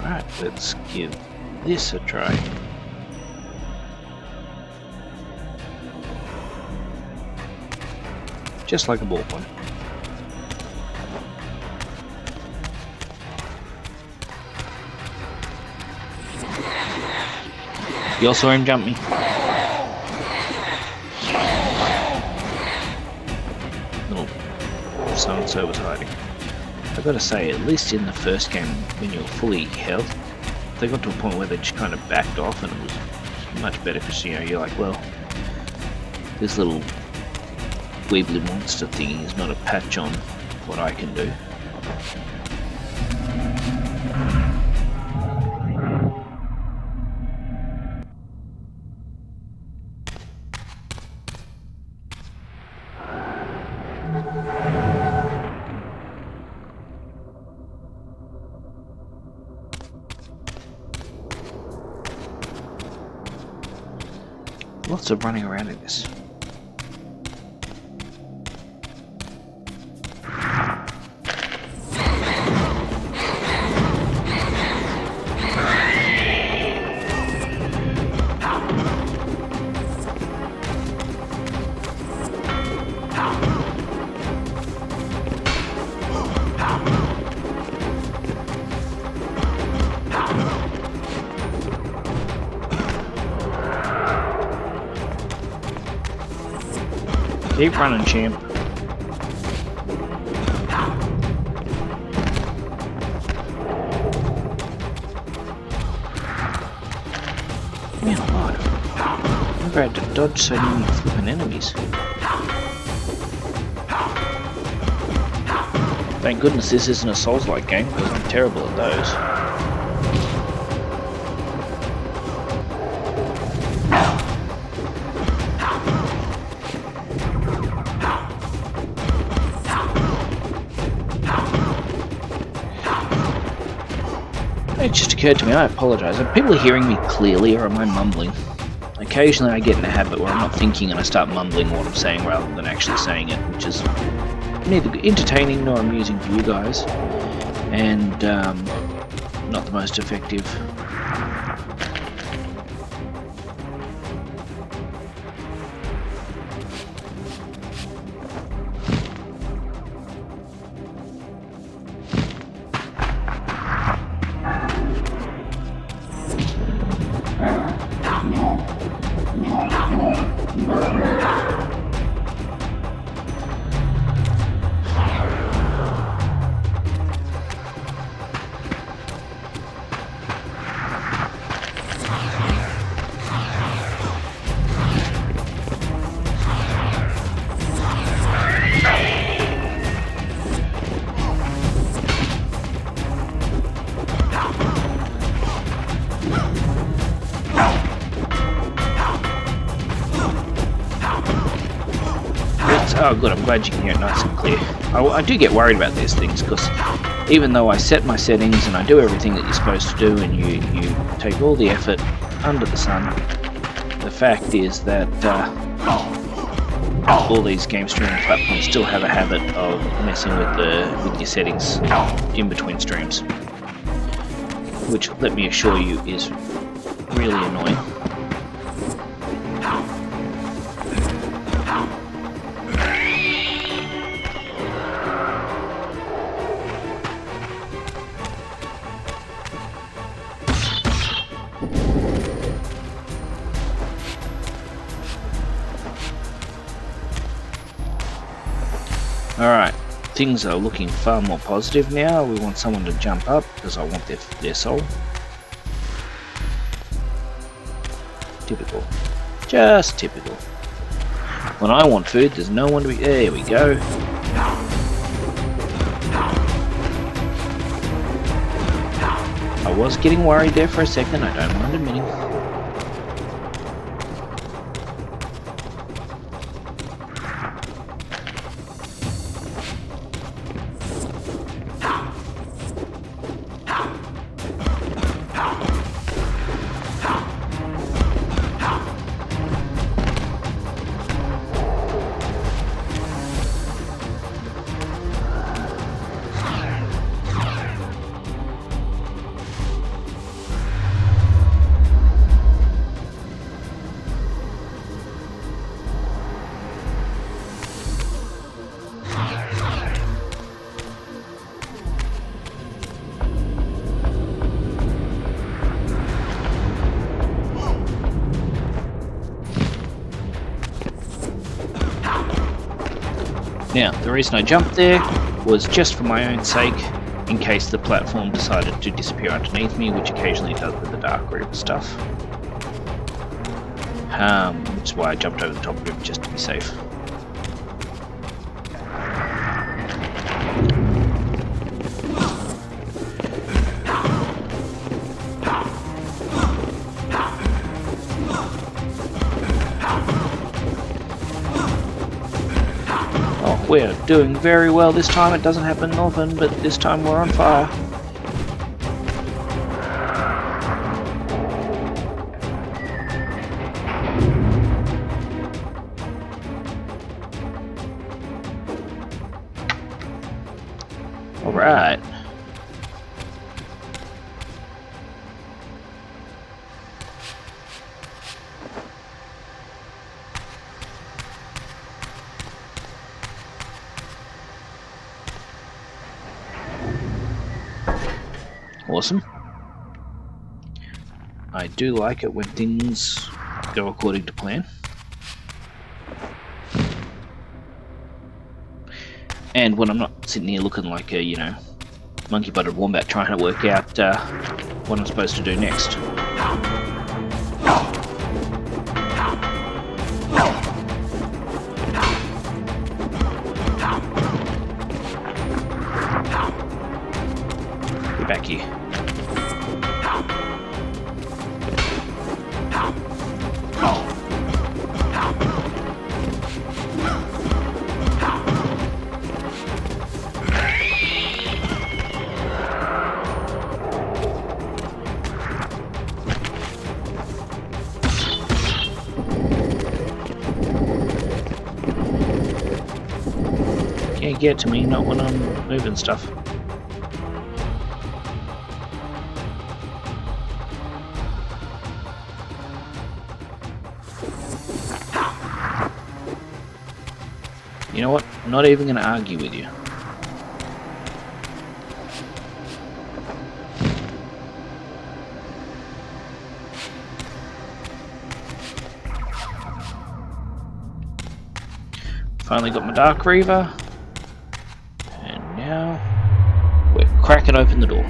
Alright, let's give this a try. Just like a ballpoint. You all saw him jump me. Little so-and-so was hiding. I've got to say, at least in the first game, when you were fully health, they got to a point where they just kind of backed off, and it was much better because, you know, you're like, well, this little weebly monster thingy is not a patch on what I can do. Lots of running around in this. Keep running, champ. Man alive. I never had to dodge so many flipping enemies. Thank goodness this isn't a Souls-like game, because I'm terrible at those. It just occurred to me, I apologise. Are people hearing me clearly, or am I mumbling? Occasionally I get in a habit where I'm not thinking and I start mumbling what I'm saying rather than actually saying it, which is neither entertaining nor amusing for you guys, and not the most effective. Oh good, I'm glad you can hear it nice and clear. I do get worried about these things, because even though I set my settings and I do everything that you're supposed to do, and you take all the effort under the sun, the fact is that all these game streaming platforms still have a habit of messing with your settings in between streams, which, let me assure you, is really annoying. Alright, things are looking far more positive now. We want someone to jump up because I want their soul. Typical. Just typical. When I want food, there's no one to be... There we go. I was getting worried there for a second, I don't mind admitting. Now, the reason I jumped there was just for my own sake, in case the platform decided to disappear underneath me, which occasionally does with the Dark Reaver stuff. Which is why I jumped over the top of it, just to be safe. We're doing very well this time. It doesn't happen often, but this time we're on fire. Alright. Awesome. I do like it when things go according to plan. And when I'm not sitting here looking like a, you know, monkey-butted wombat trying to work out what I'm supposed to do next. Get back here. Can't get to me, not when I'm moving stuff. You know what? I'm not even going to argue with you. Finally got my Dark Reaver. And now we're cracking open the door.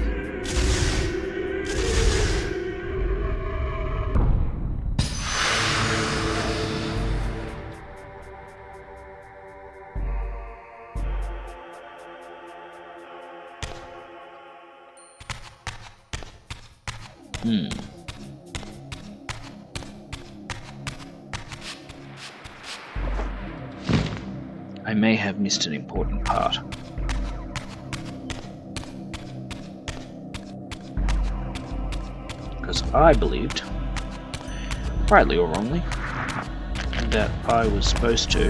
I may have missed an important part. Because I believed, rightly or wrongly, that I was supposed to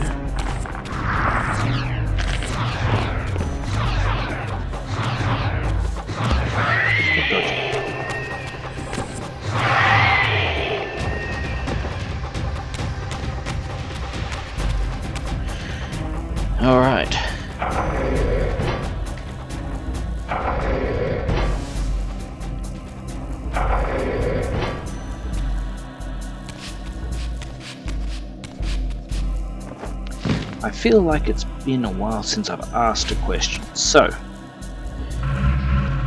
Alright. I feel like it's been a while since I've asked a question. So,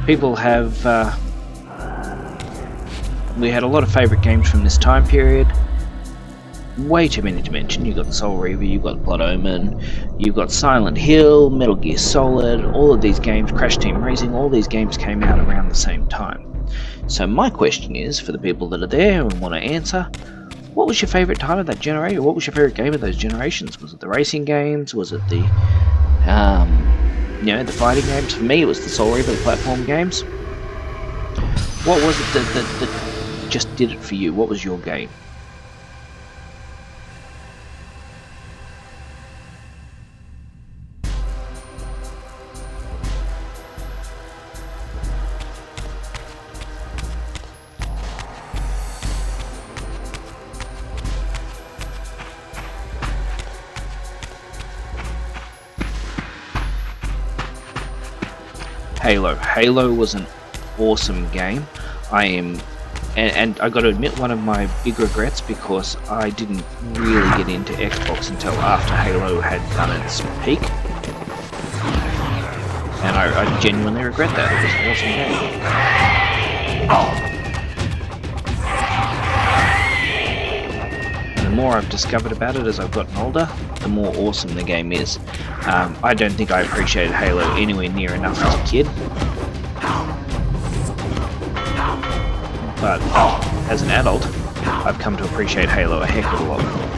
people have... we had a lot of favourite games from this time period. Way too many to mention. You've got the Soul Reaver, you've got Blood Omen, you've got Silent Hill, Metal Gear Solid, all of these games, Crash Team Racing, all these games came out around the same time. So my question is, for the people that are there and want to answer, what was your favourite time of that generation? What was your favourite game of those generations? Was it the racing games? Was it the, you know, the fighting games? For me, it was the Soul Reaver, the platform games. What was it that just did it for you? What was your game? Halo. Halo was an awesome game. And I got to admit, one of my big regrets, because I didn't really get into Xbox until after Halo had done its peak. I genuinely regret that. It was an awesome game. And the more I've discovered about it as I've gotten older, the more awesome the game is. I don't think I appreciated Halo anywhere near enough as a kid. But as an adult, I've come to appreciate Halo a heck of a lot more.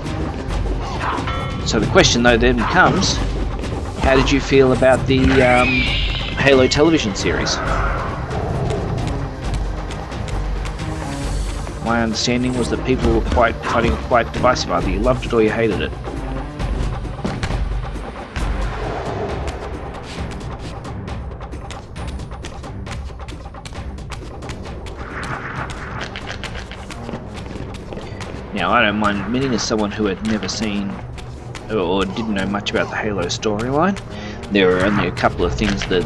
So the question though then becomes, how did you feel about the Halo television series? My understanding was that people were finding it quite divisive. Either you loved it or you hated it. Now, I don't mind admitting, as someone who had never seen or didn't know much about the Halo storyline, there were only a couple of things that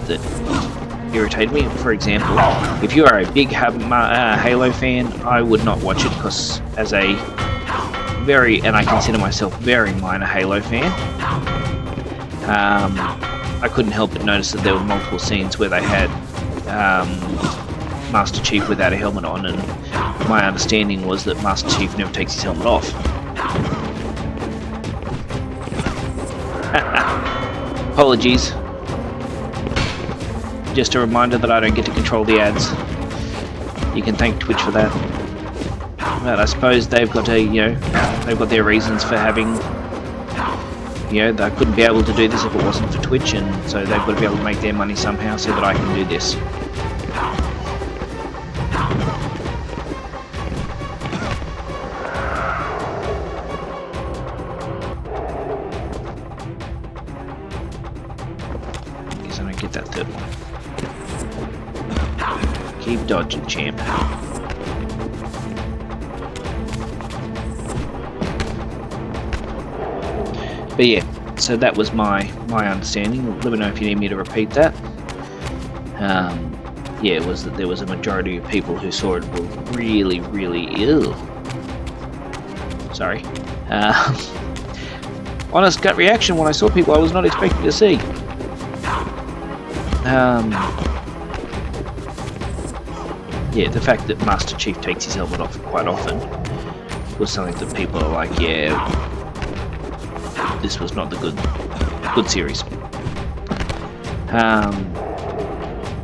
irritated me. For example, if you are a big Halo fan, I would not watch it because as a very, and I consider myself very minor Halo fan, I couldn't help but notice that there were multiple scenes where they had Master Chief without a helmet on, and my understanding was that Master Chief never takes his helmet off. Apologies. Just a reminder that I don't get to control the ads. You can thank Twitch for that. But I suppose they've got they've got their reasons for having, they couldn't be able to do this if it wasn't for Twitch, and so they've got to be able to make their money somehow so that I can do this. Get that third one. Keep dodging, champ. But yeah, so that was my understanding. Let me know if you need me to repeat that. Yeah, it was that there was a majority of people who saw it were really, really ill. Sorry. Honest gut reaction when I saw people I was not expecting to see. Yeah, the fact that Master Chief takes his helmet off quite often was something that people are like, yeah, this was not the good series.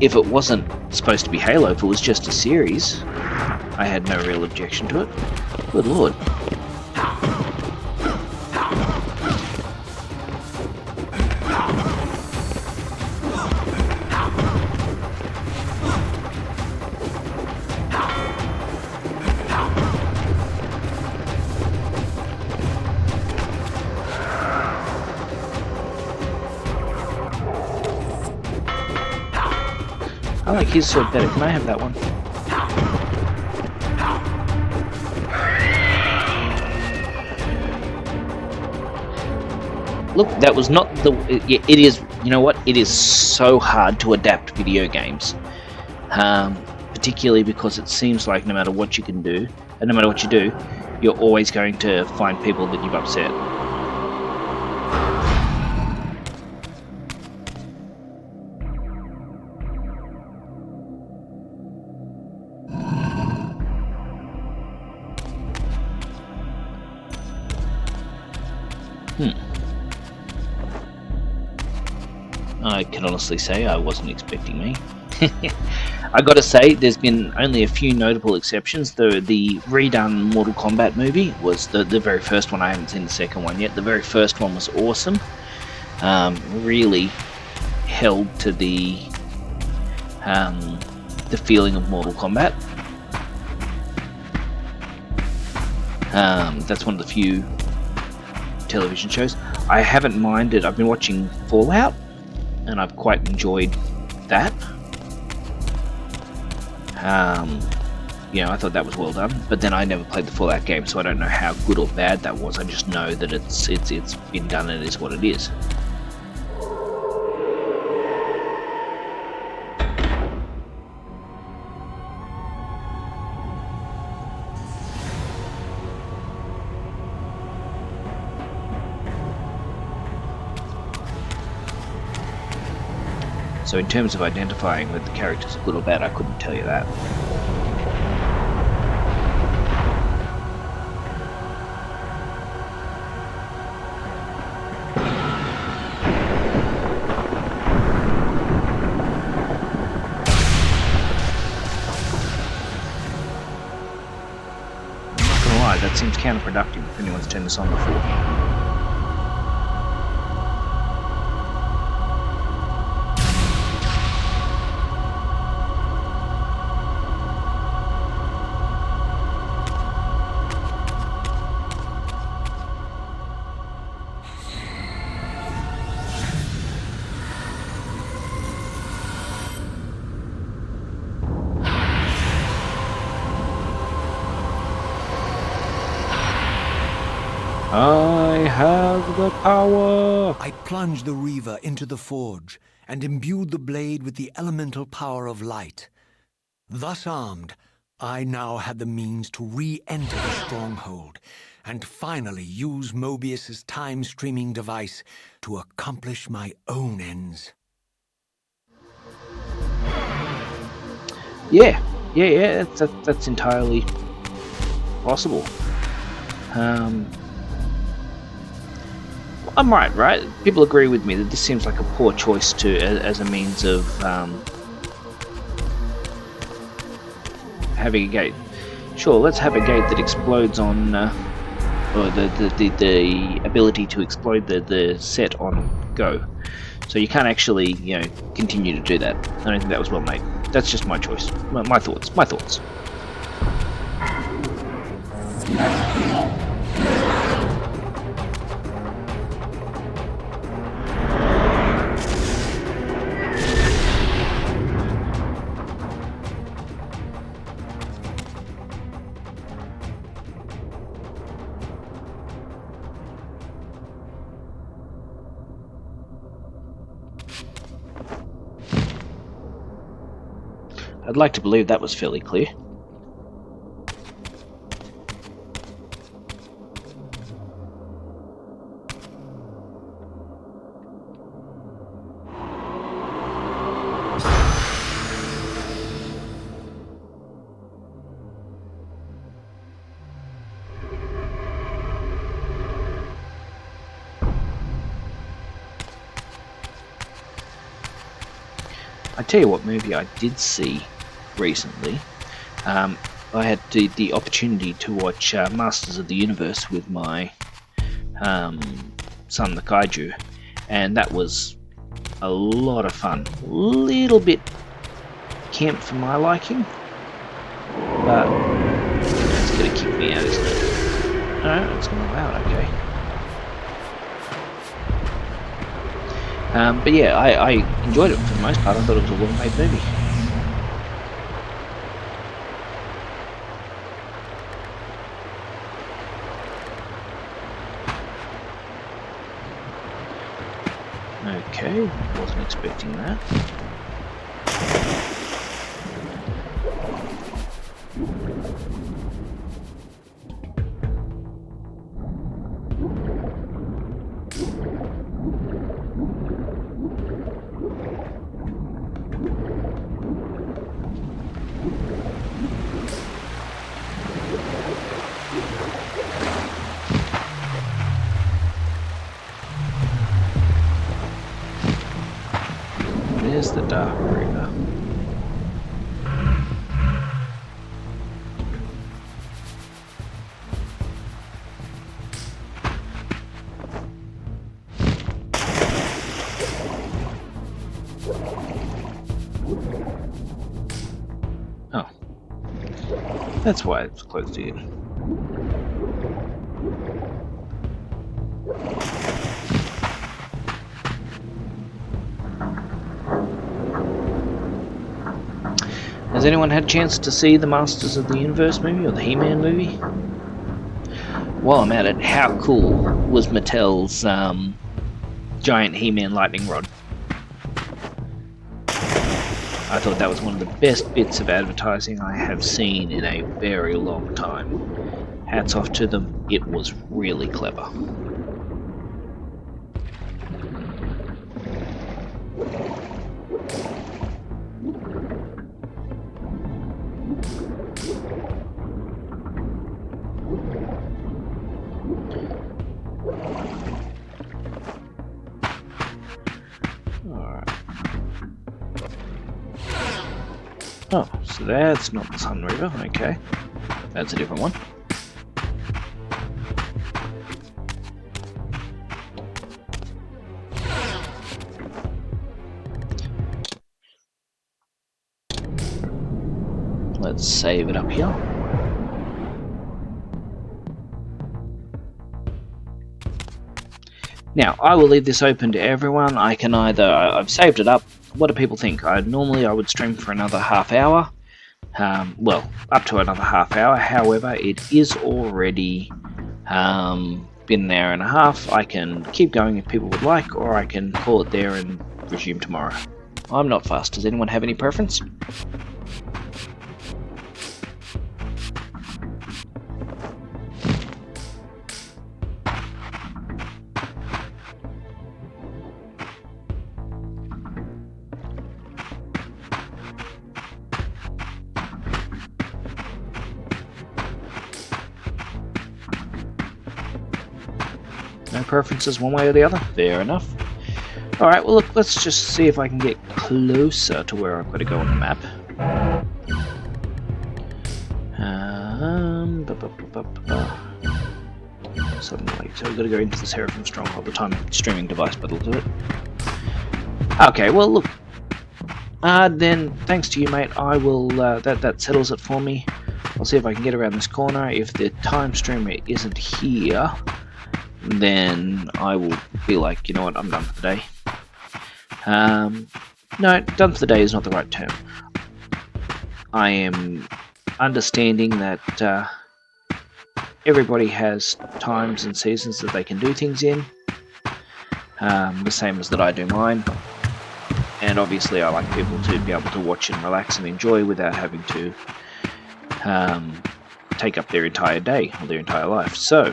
If it wasn't supposed to be Halo, if it was just a series, I had no real objection to it. Good lord. I like his sword better. Can I have that one? Look, that was not the... It is... You know what? It is so hard to adapt video games. Particularly because it seems like no matter what you can do, and no matter what you do, you're always going to find people that you've upset. I can honestly say I wasn't expecting me. I gotta say, there's been only a few notable exceptions. The redone Mortal Kombat movie was the very first one. I haven't seen the second one yet. The very first one was awesome. Really held to the feeling of Mortal Kombat. That's one of the few television shows. I haven't minded. I've been watching Fallout, and I've quite enjoyed that. I thought that was well done, but then I never played the Fallout game, so I don't know how good or bad that was. I just know that it's been done and it is what it is. So in terms of identifying whether the characters are good or bad, I couldn't tell you that. That seems counterproductive if anyone's turned this on before. I have the power! I plunged the Reaver into the forge and imbued the blade with the elemental power of light. Thus armed, I now had the means to re-enter the stronghold and finally use Mobius's time-streaming device to accomplish my own ends. Yeah, that's entirely possible. I'm right? People agree with me that this seems like a poor choice as a means of having a gate. Sure, let's have a gate that explodes on, or the ability to explode the set on go. So you can't actually, continue to do that. I don't think that was well made. That's just my choice. My thoughts. My thoughts. I'd like to believe that was fairly clear. I tell you what movie I did see recently. I had the opportunity to watch Masters of the Universe with my son, the Kaiju, and that was a lot of fun. A little bit camp for my liking, but it's going to kick me out, isn't it? No, it's going to allow it, okay. But yeah, I enjoyed it for the most part. I thought it was a well-made movie. Okay, wasn't expecting that. There's the Dark Reaver. Oh. That's why it's closed in. Has anyone had a chance to see the Masters of the Universe movie or the He-Man movie? While I'm at it, how cool was Mattel's giant He-Man lightning rod? I thought that was one of the best bits of advertising I have seen in a very long time. Hats off to them, it was really clever. Oh, so that's not the Sun Reaver. Okay, that's a different one. Let's save it up here. Now, I will leave this open to everyone. I can either... I've saved it up. What do people think? Normally I would stream for another half hour. Well, up to another half hour. However, it is already been an hour and a half. I can keep going if people would like, or I can call it there and resume tomorrow. I'm not fast. Does anyone have any preference? No preferences one way or the other? Fair enough. Alright, well look, let's just see if I can get closer to where I've got to go on the map. Suddenly, so we've got to go into the Seraphim Stronghold, the time streaming device by the looks of it. Okay, well look, then thanks to you mate, I will, that settles it for me. I'll see if I can get around this corner. If the time streamer isn't here, then I will be like, you know what, I'm done for the day. No, done for the day is not the right term. I am understanding that everybody has times and seasons that they can do things in, the same as that I do mine. And obviously I like people to be able to watch and relax and enjoy without having to take up their entire day or their entire life. So,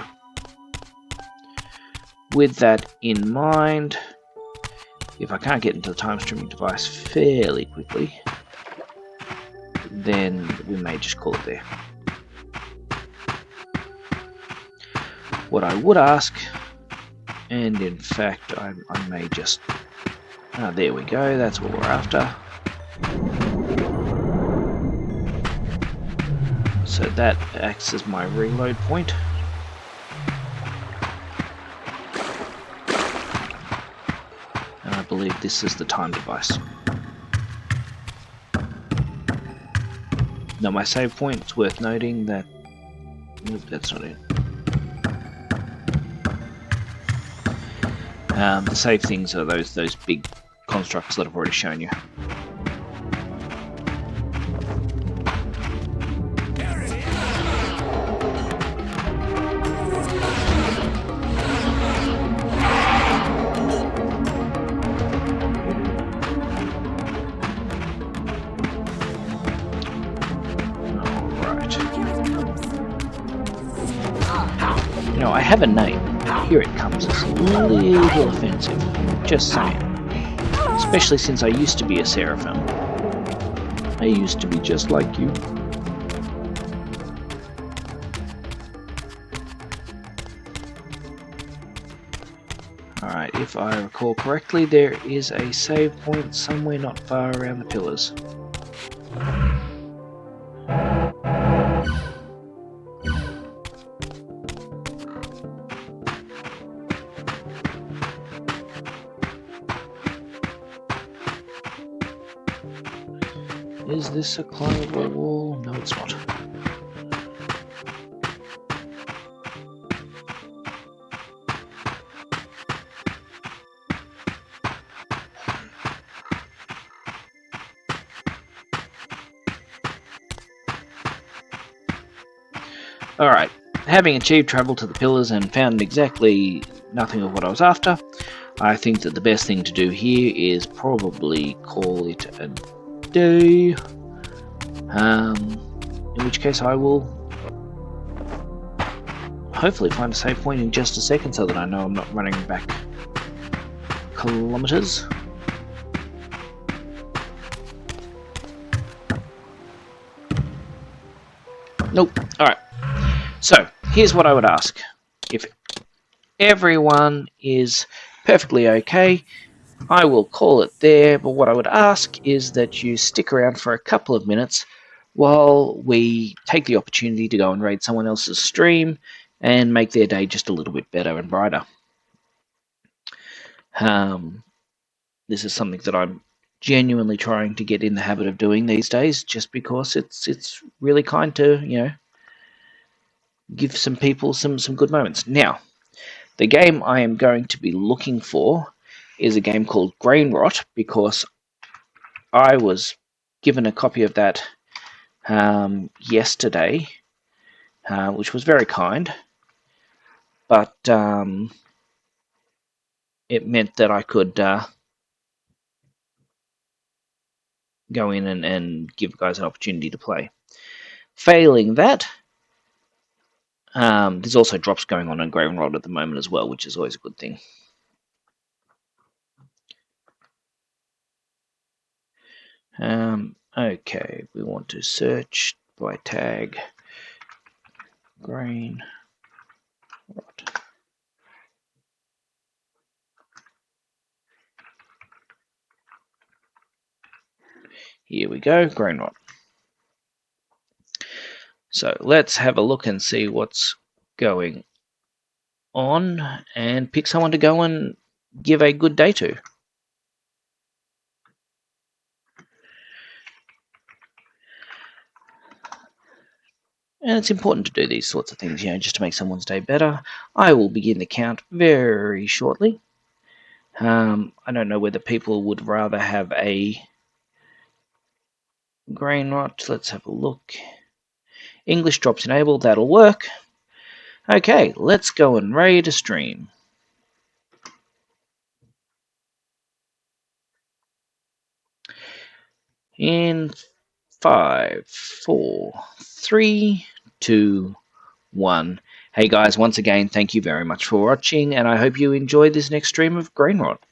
with that in mind, if I can't get into the time streaming device fairly quickly, then we may just call it there. What I would ask, and in fact I may just... there we go, that's what we're after. So that acts as my reload point. And I believe this is the time device. Now my save point, it's worth noting that... Nope, that's not it. The save things are those big constructs that I've already shown you. You know, I have a name. Here it comes. It's a little offensive. Just saying. Especially since I used to be a Seraphim. I used to be just like you. Alright, if I recall correctly, there is a save point somewhere not far around the pillars. Is this a climbable wall? No, it's not. Alright, having achieved travel to the pillars and found exactly nothing of what I was after, I think that the best thing to do here is probably call it a day. In which case I will hopefully find a save point in just a second so that I know I'm not running back kilometers. Nope. Alright. So, here's what I would ask. If everyone is perfectly okay, I will call it there, but what I would ask is that you stick around for a couple of minutes while we take the opportunity to go and raid someone else's stream and make their day just a little bit better and brighter. This is something that I'm genuinely trying to get in the habit of doing these days, just because it's really kind to give some people some good moments. Now, the game I am going to be looking for is a game called Grain Rot, because I was given a copy of that yesterday, which was very kind, but it meant that I could go in and give guys an opportunity to play. Failing that, there's also drops going on in Grain Rot at the moment as well, which is always a good thing. Okay, we want to search by tag Grain Rot. Here we go, Grain Rot. So let's have a look and see what's going on and pick someone to go and give a good day to. And it's important to do these sorts of things, just to make someone's day better. I will begin the count very shortly. I don't know whether people would rather have a Grain Rot. Let's have a look. English drops enabled, that'll work. Okay, let's go and raid a stream. In 5, 4, 3, 2, 1. Hey guys, once again, thank you very much for watching, and I hope you enjoy this next stream of Grain Rot.